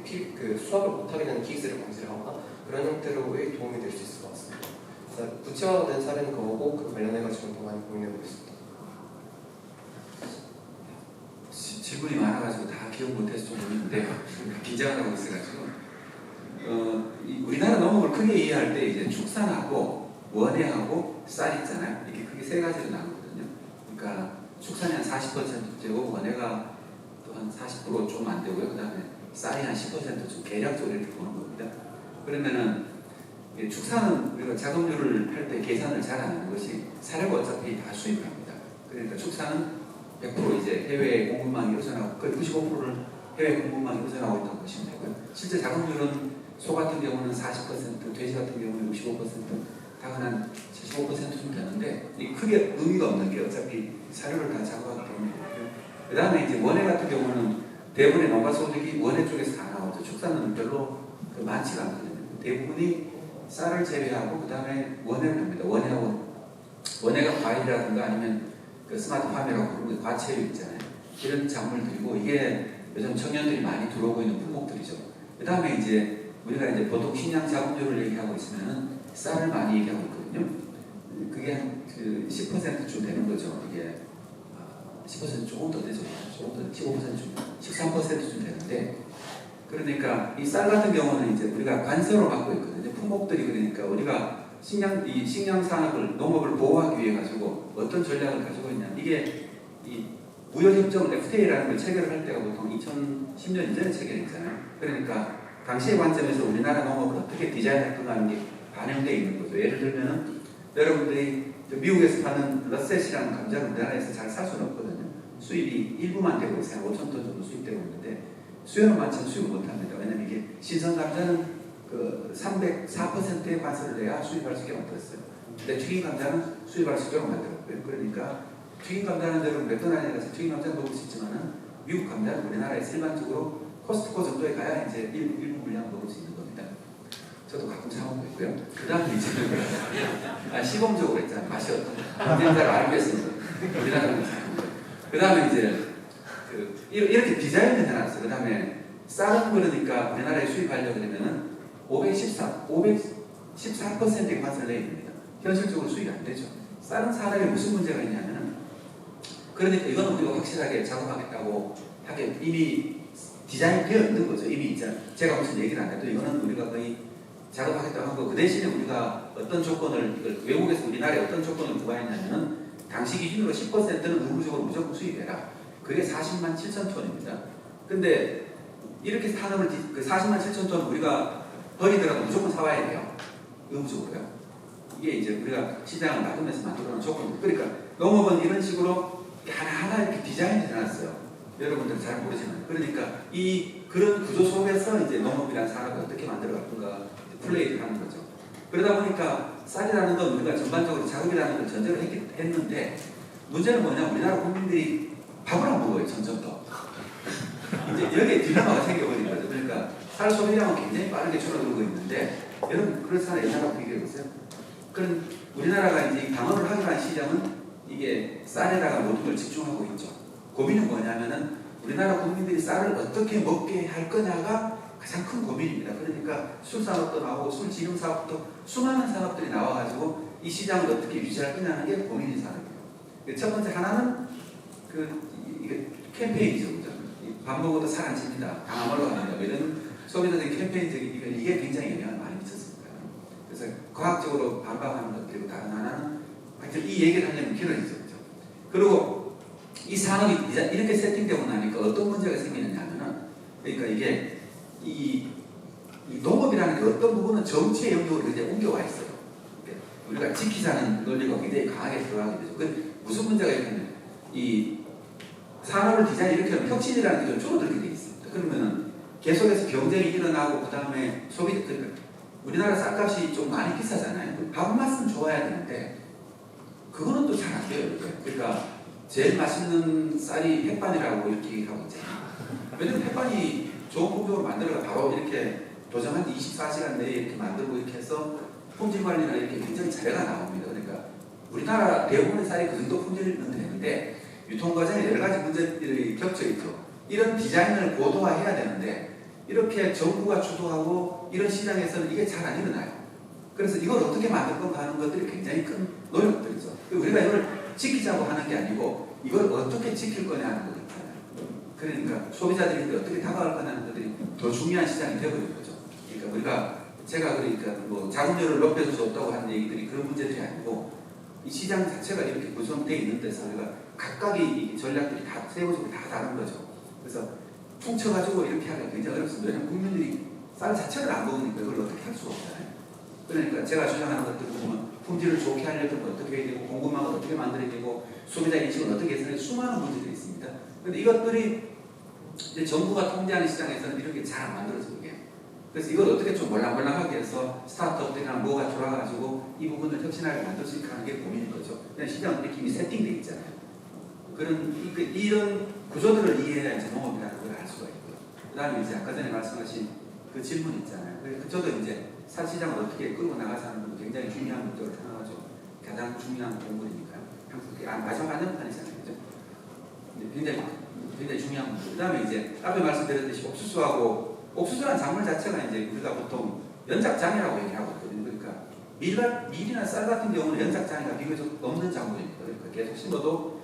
수학을 못하게 되는 케이스를 방지를 하거나 그런 형태로의 도움이 될 수 있을 것 같습니다. 그래서 구체화된 사례는 그거고 그 관련해가지고 더 많이 고민해보고 있습니다. 질문이 많아가지고 다 기억 못해서 좀 모르는데 긴장을 하고 있어가지고 우리나라 농업을 크게 이해할 때 이제 축산하고 원해하고 쌀 있잖아요. 이게 크게 세 가지로 나누거든요. 그러니까 축산이 한 40%되고 원해가 또 한 40% 좀 안 되고요. 그 다음에 쌀이 한 10%좀 계략적으로 이렇게 보는 겁니다. 그러면은 축산은 우리가 작업률을 할 때 계산을 잘 안 하는 것이 사료가 어차피 다 수입합니다. 그러니까 축산은 100% 이제 해외 공급망이 의존하고 거의 95%를 해외 공급망이 의존하고 있다고 보시면 되고요. 실제 작업률은 소 같은 경우는 40%, 돼지 같은 경우는 65%, 닭은 한 75%좀 되는데 이 크게 의미가 없는 게 어차피 사료를 다 작업하기 때문에. 그 다음에 이제 원해 같은 경우는 대부분의 농가 소득이 원해 쪽에서 다 나오죠. 축산은 별로 많지가 않거든요. 대부분이 쌀을 재배하고 그 다음에 원해를 합니다. 원해가 과일이라든가 아니면 그 스마트팜이라고 부르는 과채류 있잖아요. 이런 작물들이고 이게 요즘 청년들이 많이 들어오고 있는 품목들이죠. 그 다음에 이제 우리가 이제 보통 식량 작업률을 얘기하고 있으면은 쌀을 많이 얘기하고 있거든요. 그게 한 그 10%쯤 되는 거죠. 이게 10% 조금 더 되죠. 조금 더 15%쯤, 13%쯤 되는데, 그러니까 이 쌀 같은 경우는 이제 우리가 관세로 받고 있거든요. 품목들이. 그러니까 우리가 식량 산업을 농업을 보호하기 위해 가지고 어떤 전략을 가지고 있냐. 이게 이 무역협정 FTA라는 걸 체결할 때가 보통 2010년 이전에 체결했잖아요. 그러니까 당시의 관점에서 우리나라 농업을 어떻게 디자인했던가 하는 게 반영되어 있는 거죠. 예를 들면은 여러분들이 미국에서 파는 러셋이라는 감자를 우리나라에서 잘 살 수는 없거든요. 수입이 일부만 되고 있어요. 5,000톤 정도 수입되고 있는데 수요는 많지만 수입을 못합니다. 왜냐하면 이게 신선 감자는 그 304%의 관세를 내야 수입할 수 있게 만들었어요. 근데 튀긴 감자는 수입할 수 있도록 만들었고요. 그러니까 튀긴 감자는 여러분 맥도날드에 가서 튀긴 감자 먹을 수 있지만은 미국 감자는 우리나라에서 일반적으로 코스트코 정도에 가야 이제 일부 물량 먹을 수 있는 겁니다. 저도 가끔 사 먹고 있고요. 그 다음에 이제 시범적으로 했잖아요. 맛이 어떤가. 잘 알겠습니다. 우리나라는 그 다음에 이제 이렇게 디자인을 해놨어요. 그 다음에 쌀은 그러니까 우리나라에 수입하려고 그러면은 514%의 관세를 내야 됩니다. 현실적으로 수입이 안 되죠. 쌀은 사람이 무슨 문제가 있냐면은 그러니까 이건 우리가 확실하게 작업하겠다고 하게 이미 디자인되어 있는 거죠. 이미 있잖아요. 제가 무슨 얘기를 안 해도 이거는 우리가 거의 작업하겠다고 한 거. 그 대신에 우리가 어떤 조건을 외국에서 우리나라에 어떤 조건을 구하였냐면은 당시 기준으로 10%는 의무적으로 무조건 수입해라. 그게 40만 7천 톤입니다. 근데 이렇게 산업을 그 40만 7천 톤 우리가 버리더라도 무조건 사와야 돼요. 의무적으로요. 이게 이제 우리가 시장을 막으면서 만들어놓은 조건. 그러니까 농업은 이런 식으로 하나하나 이렇게 디자인을 해놨어요. 여러분들은 잘 모르지만. 그러니까 그런 구조 속에서 이제 농업이라는 산업을 어떻게 만들어갔던가 플레이를 하는 거죠. 그러다 보니까 쌀이라는 건 우리가 전반적으로 작업이라는 걸 전제로 했는데 문제는 뭐냐. 우리나라 국민들이 밥을 안 먹어요. 점점 더. 여기에 딜레마가 생겨버린 거죠. 그러니까 쌀 소비량은 굉장히 빠르게 줄어들고 있는데 여러분 그렇잖아요. 옛날하고 비교해보세요. 그런 우리나라가 이제 방어를 하기로 한 시장은 이게 쌀에다가 모든 걸 집중하고 있죠. 고민은 뭐냐면은 우리나라 국민들이 쌀을 어떻게 먹게 할 거냐가 가장 큰 고민입니다. 그러니까 술산업도 나오고 술지능사업도 수많은 산업들이 나와가지고 이 시장을 어떻게 유지할 거냐는 게 고민인 산업이에요. 첫 번째 하나는 이게 캠페인이죠. 그죠? 밥 먹어도 살 안 찝니다. 당 안 올라갑니다. 이런 소비자적인 캠페인적인 이게 굉장히 영향을 많이 미쳤습니다. 그래서 과학적으로 반박하는 것 그리고 다른 하나는 하여튼 이 얘기를 하려면 길어지죠. 그죠? 그리고 이 산업이 이렇게 세팅되고 나니까 어떤 문제가 생기느냐 하면은 그러니까 이게 이 농업이라는 게 어떤 부분은 정치의 영역으로 굉장히 옮겨와 있어요. 우리가 지키자는 논리가 굉장히 강하게 들어가게 되죠. 그 무슨 문제가 있냐면 이 산업을 디자인 이렇게 하면 혁신이라는 게 좀 줄어들게 돼 있습니다. 그러면은 계속해서 경쟁이 일어나고 그 다음에 소비 그러니까 우리나라 쌀값이 좀 많이 비싸잖아요. 밥맛은 좋아야 되는데 그거는 또 잘 안 돼요. 그러니까 제일 맛있는 쌀이 햇반이라고 이렇게 얘기하고 있잖아요. 왜냐면 햇반이 좋은 품종으로 만들어가 바로 이렇게 도정한 24시간 내에 이렇게 만들고 이렇게 해서 품질 관리나 이렇게 굉장히 잘해가 나옵니다. 그러니까 우리나라 대부분의 쌀이 그 정도 품질은 되는데 유통 과정에 여러 가지 문제들이 겹쳐 있죠. 이런 디자인을 고도화해야 되는데 이렇게 정부가 주도하고 이런 시장에서는 이게 잘 안 일어나요. 그래서 이걸 어떻게 만들 건가 하는 것들이 굉장히 큰 노력들이죠. 우리가 이걸 지키자고 하는 게 아니고 이걸 어떻게 지킬 거냐 하는 거죠. 그러니까 소비자들이 어떻게 다가갈 거냐는 것들이 더 중요한 시장이 되어버린 거죠. 그러니까 우리가 제가 그러니까 뭐 자금률을 높여줄 수 없다고 하는 얘기들이 그런 문제들이 아니고 이 시장 자체가 이렇게 구성되어 있는 데서 우리가 각각의 전략들이 다 세워지고 다 다른 거죠. 그래서 퉁쳐가지고 이렇게 하기가 굉장히 어렵습니다. 왜냐하면 국민들이 쌀 자체를 안 먹으니까 이걸 어떻게 할 수가 없잖아요. 그러니까 제가 주장하는 것들 보면 품질을 좋게 하려면 어떻게 해야 되고 공급망을 어떻게 만들어야 되고 소비자 인식을 어떻게 해서 수많은 문제들이 있습니다. 그런데 이것들이 이제 정부가 통제하는 시장에서는 이렇게 잘 안 만들어지고 이게 그래서 이걸 어떻게 좀 몰랑몰랑하게 해서 스타트업들이나 뭐가 돌아가지고 이 부분을 혁신하게 만들 수 있게 하는 게 고민인 거죠. 그냥 시장은 이렇게 이미 세팅되어 있잖아요. 이런 구조들을 이해해야 이제 농업이라는 걸 알 수가 있고요. 그 다음에 이제 아까 전에 말씀하신 그 질문 있잖아요. 저도 이제 쌀 시장을 어떻게 끌고 나가자는 것도 굉장히 중요한 목적을 생각하죠. 가장 중요한 공부니까요. 항상 마지막 안전판이잖아요. 그죠? 굉장히 중요한 문제. 그 다음에 이제 앞에 말씀드렸듯이 옥수수라는 작물 자체가 이제 우리가 보통 연작장이라고 얘기하고 있거든요. 그러니까 밀이나 쌀 같은 경우는 연작장이가 비교적 없는 작물입니다. 그러니까 계속 심어도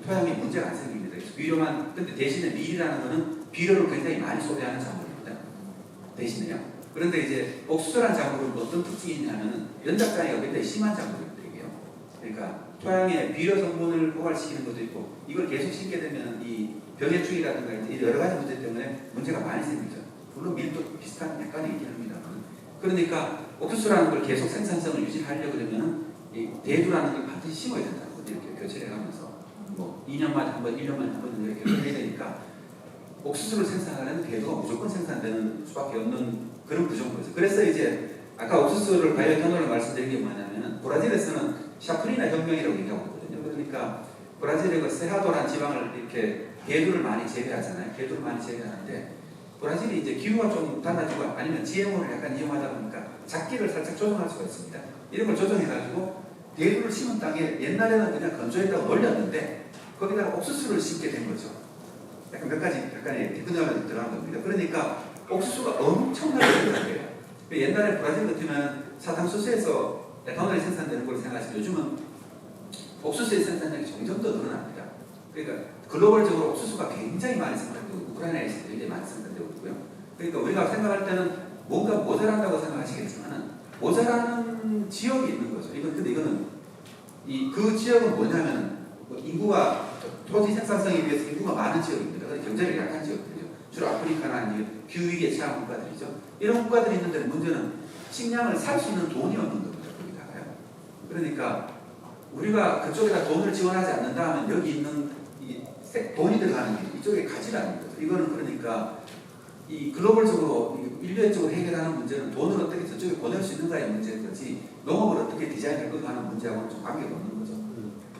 토양에 문제가 안 생깁니다. 근데 대신에 밀이라는 거는 비료를 굉장히 많이 소비하는 작물입니다. 대신에요. 그런데 이제 옥수수라는 작물은 어떤 특징이 있냐면은 연작장애가 굉장히 심한 작물입니다. 이게요. 그러니까 토양에 비료 성분을 포괄시키는 것도 있고 이걸 계속 심게 되면 이 병해충이라든가 여러 가지 문제 때문에 문제가 많이 생기죠. 물론 밀도 비슷한 약간이 있긴 합니다. 그러니까 옥수수라는 걸 계속 생산성을 유지하려고 그러면 이 대두라는 걸 반드시 심어야 된다는 거죠. 이렇게 교체를 하면서 뭐 2년마다 한 번, 1년마다 한 번 이렇게 해야 되니까 옥수수를 생산하려면 대두가 무조건 생산되는 수밖에 없는 그런 구조인 그래서 이제 아까 옥수수를 관련 현황을 말씀드린 게 뭐냐면은 브라질에서는 샤프리나 혁명이라고 얘기하고 있거든요. 그러니까 브라질의 그 세하도라는 지방을 이렇게 개두를 많이 재배하잖아요. 개두를 많이 재배하는데 브라질이 이제 기후가 좀 달라지고 아니면 GMO를 약간 이용하다 보니까 작기를 살짝 조정할 수가 있습니다. 이런 걸 조정해가지고 대두를 심은 땅에 옛날에는 그냥 건조했다고 놀렸는데 거기다가 옥수수를 심게 된 거죠. 약간 몇 가지 약간의 테크놀로지가 들어간 겁니다. 그러니까 옥수수가 엄청나게 늘어나요. 옛날에 브라질 같으면 사탕수수에서 에탄올이 생산되는 걸로 생각하시면 요즘은 옥수수의 생산량이 점점 더 늘어납니다. 그러니까 글로벌적으로 옥수수가 굉장히 많이 생산되고 우크라이나에서도 굉장히 많이 생산되고 있고요. 그러니까 우리가 생각할 때는 뭔가 모자란다고 생각하시겠지만 모자라는 지역이 있는 거죠. 근데 이거는 그 지역은 뭐냐면 인구가 토지 생산성에 비해서 인구가 많은 지역입니다. 경제력이 약한 지역들이죠. 주로 아프리카나 기후위기에 처한 국가들이죠. 이런 국가들이 있는 데는 문제는 식량을 살 수 있는 돈이 없는 겁니다. 거기다가요. 그러니까 우리가 그쪽에다 돈을 지원하지 않는다 하면 여기 있는 돈이 들어가는 게 이쪽에 가지가 않는 거죠. 이거는 그러니까 이 글로벌적으로 인류적으로 해결하는 문제는 돈을 어떻게 저쪽에 보낼 수 있는가의 문제인 거지 농업을 어떻게 디자인할 건가 하는 문제하고는 좀 관계가 없는 거죠.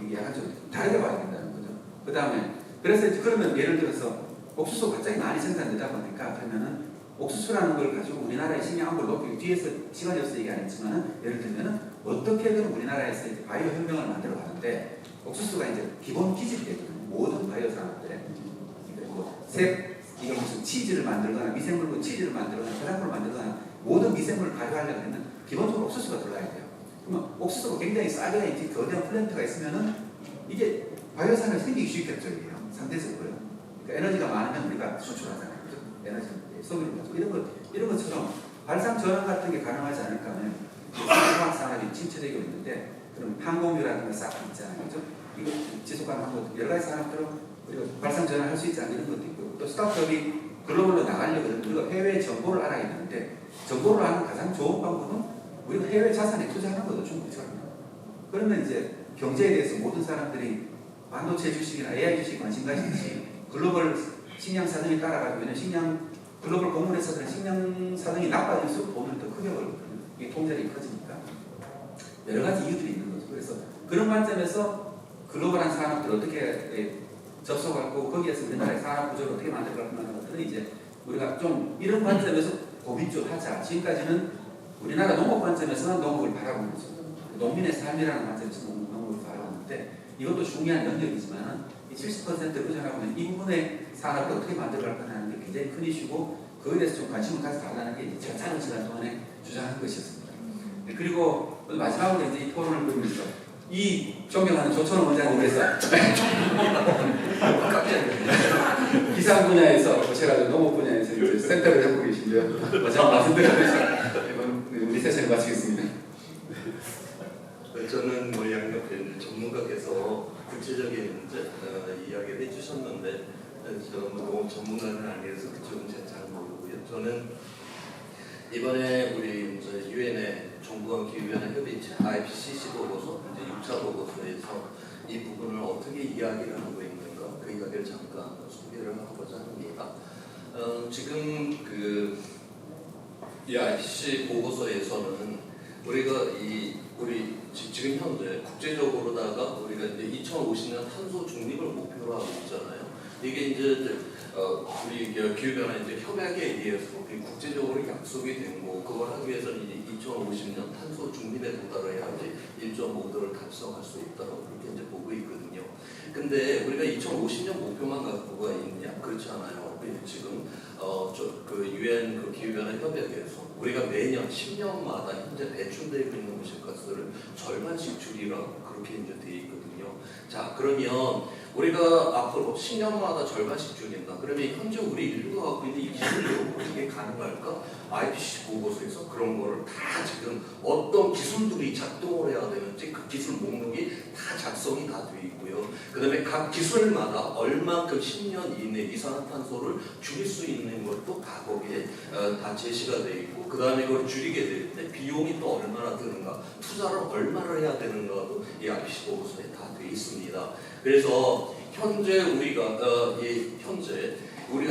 이게 약간 좀 다르게 봐야 된다는 거죠. 그 다음에 그래서 그러면 예를 들어서 옥수수가 갑자기 많이 생산되다 보니까 그러면은 옥수수라는 걸 가지고 우리나라의 식량 안보를 높이기 뒤에서 시간이 없어서 얘기 안 했지만은 예를 들면은 어떻게든 우리나라에서 이제 바이오 혁명을 만들어 가는데 옥수수가 이제 기본 기질이 되거든요. 모든 바이오 산업들에 이건 무슨 치즈를 만들거나 미생물로 치즈를 만들거나 화장품을 만들거나 모든 미생물을 발효하려고 하면 기본적으로 옥수수가 들어가야 돼요. 그러면 옥수수가 굉장히 싸게 있는 거대한 플랜트가 있으면은 이게 바이오 산업이 생기기 쉽겠죠. 이게 상대적으로요. 그러니까 에너지가 많으면 우리가 수출하잖아요. 그죠? 에너지 소비를 가지고 이런 것처럼 발상 전환 같은 게 가능하지 않을까 하면 화학 산업이 침체되고 있는데 그럼 항공유라든가 싹 있잖아요. 그죠? 이거 지속가능 한번 여러 가지 산업들은 우리가 발상 전환할 수 있지 않는 이런 것도 있고 또 스타트업이 글로벌로 나가려면 우리가 해외 정보를 알아야 되는데 정보를 아는 가장 좋은 방법은 우리가 해외 자산에 투자하는 것도 충분하거든요. 그러면 이제 경제에 대해서 모든 사람들이 반도체 주식이나 AI 주식 관심 가지듯이 글로벌 식량 사정에 따라가지고 왜냐면 식량 글로벌 곡물 회사들은 식량 사정이 나빠질수록 돈을 더 크게 벌거든요. 이게 통제력이 커지니까 여러 가지 이유들이 있는 거죠. 그래서 그런 관점에서 글로벌한 산업들을 어떻게 접속하고 거기에서 우리나라의 산업 구조를 어떻게 만들까 하는 것들은 이제 우리가 좀 이런 관점에서 고민 좀 하자. 지금까지는 우리나라 농업 관점에서는 농업을 바라보는 거죠. 농민의 삶이라는 관점에서 농업을 바라보는데 이것도 중요한 영역이지만 70% 의존하고 있는 이 부분의 산업을 어떻게 만들어갈 거냐는 게 굉장히 큰 이슈고 그거에 대해서 좀 관심을 가져달라는 게 제가 짧은 시간 동안에 주장한 것이었습니다. 그리고 마지막으로 이제 이 토론을 보면서 이 존경하는 조천호 원장님께서 기상 분야에서 제가 농업 분야에서 이제 센터를 하고 계신데요. 마지막 말씀드렸듯이 이번 우리 세션을 마치겠습니다. 저는 뭐 양옆에 전문가께서 구체적인 이야기를 해주셨는데 저는 뭐 전문가는 아니어서 그쪽은 잘 모르고요. 저는 이번에 우리 유엔의 정부와 기후변화 협의체 IPCC 보고서 이제 6차 보고서에서 이 부분을 어떻게 이야기를 하고 있는가 그 이야기를 잠깐 소개를 하고자 합니다. 지금 이 IPCC 보고서에서는 우리가 우리 지금 현재 국제적으로다가 우리가 이제 2050년 탄소 중립을 목표로 하고 있잖아요. 이게 이제 우리 기후변화 이제 협약에 의해서 국제적으로 약속이 된 거 그걸 하기 위해서는 이제 2050년 탄소 중립에 도달해야지 1.5도를 달성할 수 있다고 그렇게 이제 보고 있거든요. 근데 우리가 2050년 목표만 갖고가 있냐? 그렇지 않아요. 지금 그 유엔 그 기후변화 협약에서 우리가 매년 10년마다 현재 배출되고 있는 온실가스를 절반씩 줄이라고 그렇게 이제 돼 있거든요. 자, 그러면 우리가 앞으로 10년마다 절반씩 줄인다. 그러면 현재 우리 인류가 갖고 있는 이 기술력으로 이게 가능할까? IPCC 보고서에서 그런 거를 다 지금 어떤 기술들이 작동을 해야 되는지 그 기술 목록이 다 작성이 다 돼 있고요. 그 다음에 각 기술마다 얼만큼 10년 이내 이산화탄소를 줄일 수 있는 것도 다 거기에 다 제시가 돼 있고 그 다음에 그걸 줄이게 될 때 비용이 또 얼마나 드는가 투자를 얼마나 해야 되는가도 이 IPCC 보고서에 다 돼 있습니다. 그래서 현재 우리가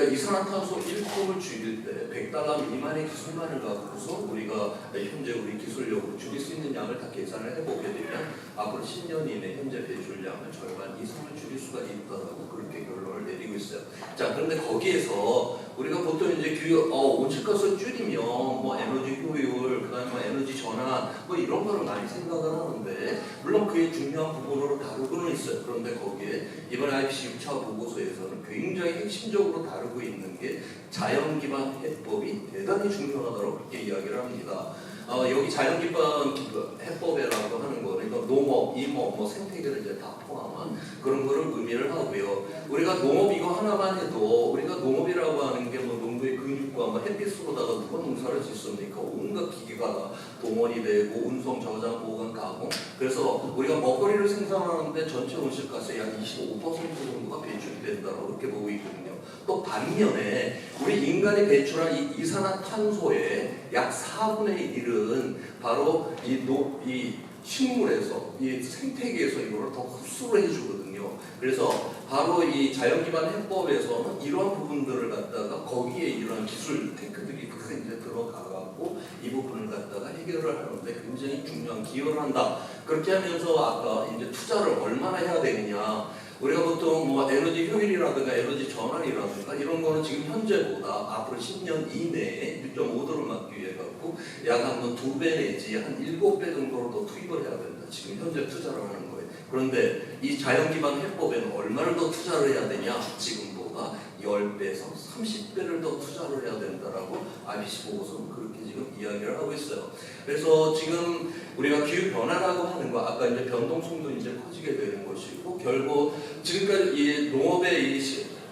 이산화탄소 1톤을 줄일 때 $100 미만의 기술만을 갖고서 우리가 현재 우리 기술력으로 줄일 수 있는 양을 다 계산을 해보게 되면 앞으로 10년 이내 현재 배출량을 절반 이상을 줄일 수가 있다고 그렇게 결론을 내리고 있어요. 자, 그런데 거기에서 우리가 보통 이제 온실가스 줄이면 뭐 에너지 효율, 그다음에 뭐 에너지 전환 뭐 이런 거를 많이 생각을 하는데 물론 그게 중요한 부분으로 다루고는 있어요. 그런데 거기에 이번 IPCC 6차 보고서에서는 굉장히 핵심적으로 다루고 있는 게 자연 기반 해법이 대단히 중요하다고 그렇게 이야기를 합니다. 여기 자연 기반 해법이라고 하는 거는 농업, 임업, 뭐 생태계를 이제 다 포함한 그런 거를 의미를 하고요. 우리가 농업 이거 하나만 해도 우리가 농업이라고 하는 게 뭐 농부의 근육과 뭐 햇빛으로다가 누가 농사를 짓습니까? 온갖 기계가 다 동원이 되고 운송, 저장, 보관, 가공. 그래서 우리가 먹거리를 생산하는데 전체 온실가스의 약 25% 정도가 배출이 된다고 그렇게 보고 있거든요. 또 반면에 우리 인간이 배출한 이 이산화탄소의 약 4분의 1은 바로 이 식물에서 이 생태계에서 이거를 더 흡수를 해주거든요. 그래서 바로 이 자연기반 해법에서는 이러한 부분들을 갖다가 거기에 이런 기술 테크들이 다 이제 들어가갖고 이 부분을 갖다가 해결을 하는데 굉장히 중요한 기여를 한다. 그렇게 하면서 아까 이제 투자를 얼마나 해야 되느냐. 우리가 보통 뭐 에너지 효율이라든가 에너지 전환이라든가 이런 거는 지금 현재보다 앞으로 10년 이내에 6.5도를 막기 위해 갖고 약 한 2배 내지 한 7배 정도를 더 투입을 해야 된다. 지금 현재 투자를 하는 거예요. 그런데 이 자연기반 해법에는 얼마를 더 투자를 해야 되냐? 지금보다 10배에서 30배를 더 투자를 해야 된다라고 IPCC 보고서는 그렇게 지금 이야기를 하고 있어요. 그래서 지금 우리가 기후 변화라고 하는 거 아까 이제 변동성도 이제 커지게 되는 것이고 결국 지금까지 이 농업의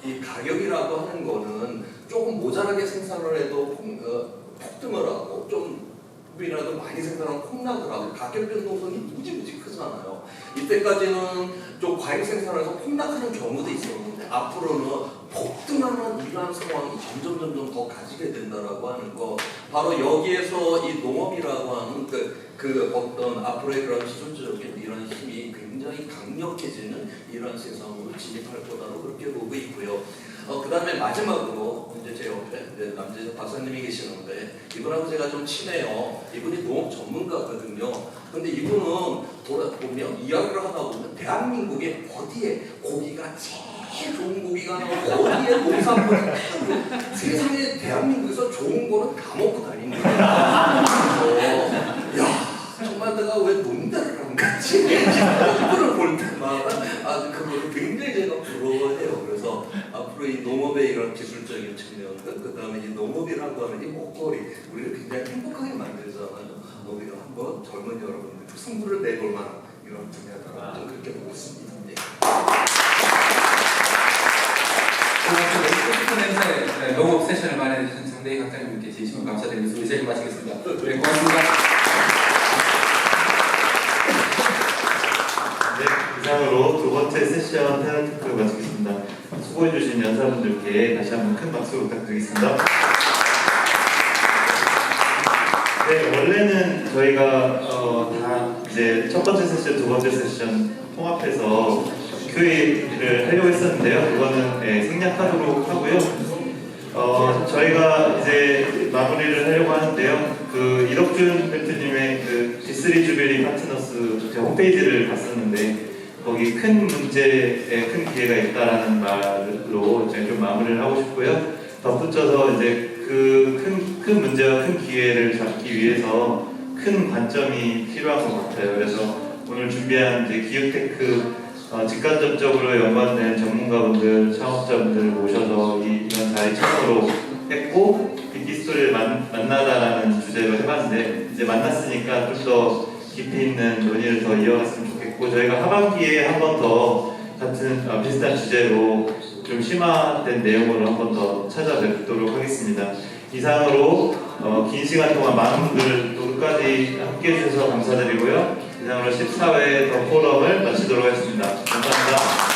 이 가격이라고 하는 거는 조금 모자라게 생산을 해도 폭등을 하고 좀이라도 많이 생산하면 폭락을 하고 가격 변동성이 무지무지 크잖아요. 이때까지는 좀 과잉 생산해서 폭락하는 경우도 있었는데 앞으로는 폭등하는 이러한 상황이 점점 더 가지게 된다라고 하는 거 바로 여기에서 이 농업이라고 하는 그 어떤 앞으로의 그런 기술적인 이런 힘이 굉장히 강력해지는 이런 세상으로 진입할 거다라고 그렇게 보고 있고요. 그 다음에 마지막으로 이제 제 옆에 남재석 박사님이 계시는데 이분하고 제가 좀 친해요. 이분이 농업 전문가거든요. 근데 이분은 돌아보면 이야기를 하다 보면 대한민국의 어디에 고기가 제일 좋은 고기가 나오고 어디에 농산물이 크고 세상에 대한민국에서 좋은 거는 다 먹고 다니는 거야. 그래서 야 정말 내가 왜 농대를 한 거지? 이거를 볼 때마다 아주 그거를 굉장히 제가 부러워해요. 그래서 앞으로 이 농업의 이런 기술적인 측면들, 그 다음에 이 농업이라고 하는 이 목걸이 우리를 굉장히 행복하게 만들잖아요. 우리가 한번 젊은 여러분들 승부를 내볼 만한 이런 분야다. 좀 그렇게 보고 있습니다. 네. 네, 농업 세션을 마련해주신 장대희 강사님께 진심으로 감사드리면서 우리 세션 마치겠습니다. 네, 고맙습니다. 네, 이상으로 두 번째 세션 테너 토크를 마치겠습니다. 수고해주신 연사분들께 다시 한번 큰 박수 부탁드리겠습니다. 네, 원래는 저희가 다 이제 첫 번째 세션, 두 번째 세션 통합해서 Q&A를 하려고 했었는데요. 그거는 생략하도록 하고요. 저희가 이제 마무리를 하려고 하는데요. 그 이덕준 대표님의 그 G3 주빌리 파트너스 제가 홈페이지를 봤었는데 거기 큰 문제에 큰 기회가 있다라는 말로 제가 좀 마무리를 하고 싶고요. 덧붙여서 이제 그 큰 문제와 큰 기회를 잡기 위해서 큰 관점이 필요한 것 같아요. 그래서 오늘 준비한 이제 기후테크 직간접적으로 연관된 전문가분들, 창업자분들 모셔서 이런 자리 처음으로 했고 빅히스토리를 만나다라는 주제로 해봤는데 이제 만났으니까 좀 더 깊이 있는 논의를 더 이어갔으면 좋겠고 저희가 하반기에 한 번 더 같은 비슷한 주제로 좀 심화된 내용으로 한 번 더 찾아뵙도록 하겠습니다. 이상으로 긴 시간 동안 많은 분들 또 끝까지 함께 해주셔서 감사드리고요. 이상으로 14회 더 포럼을 마치도록 하겠습니다. 감사합니다.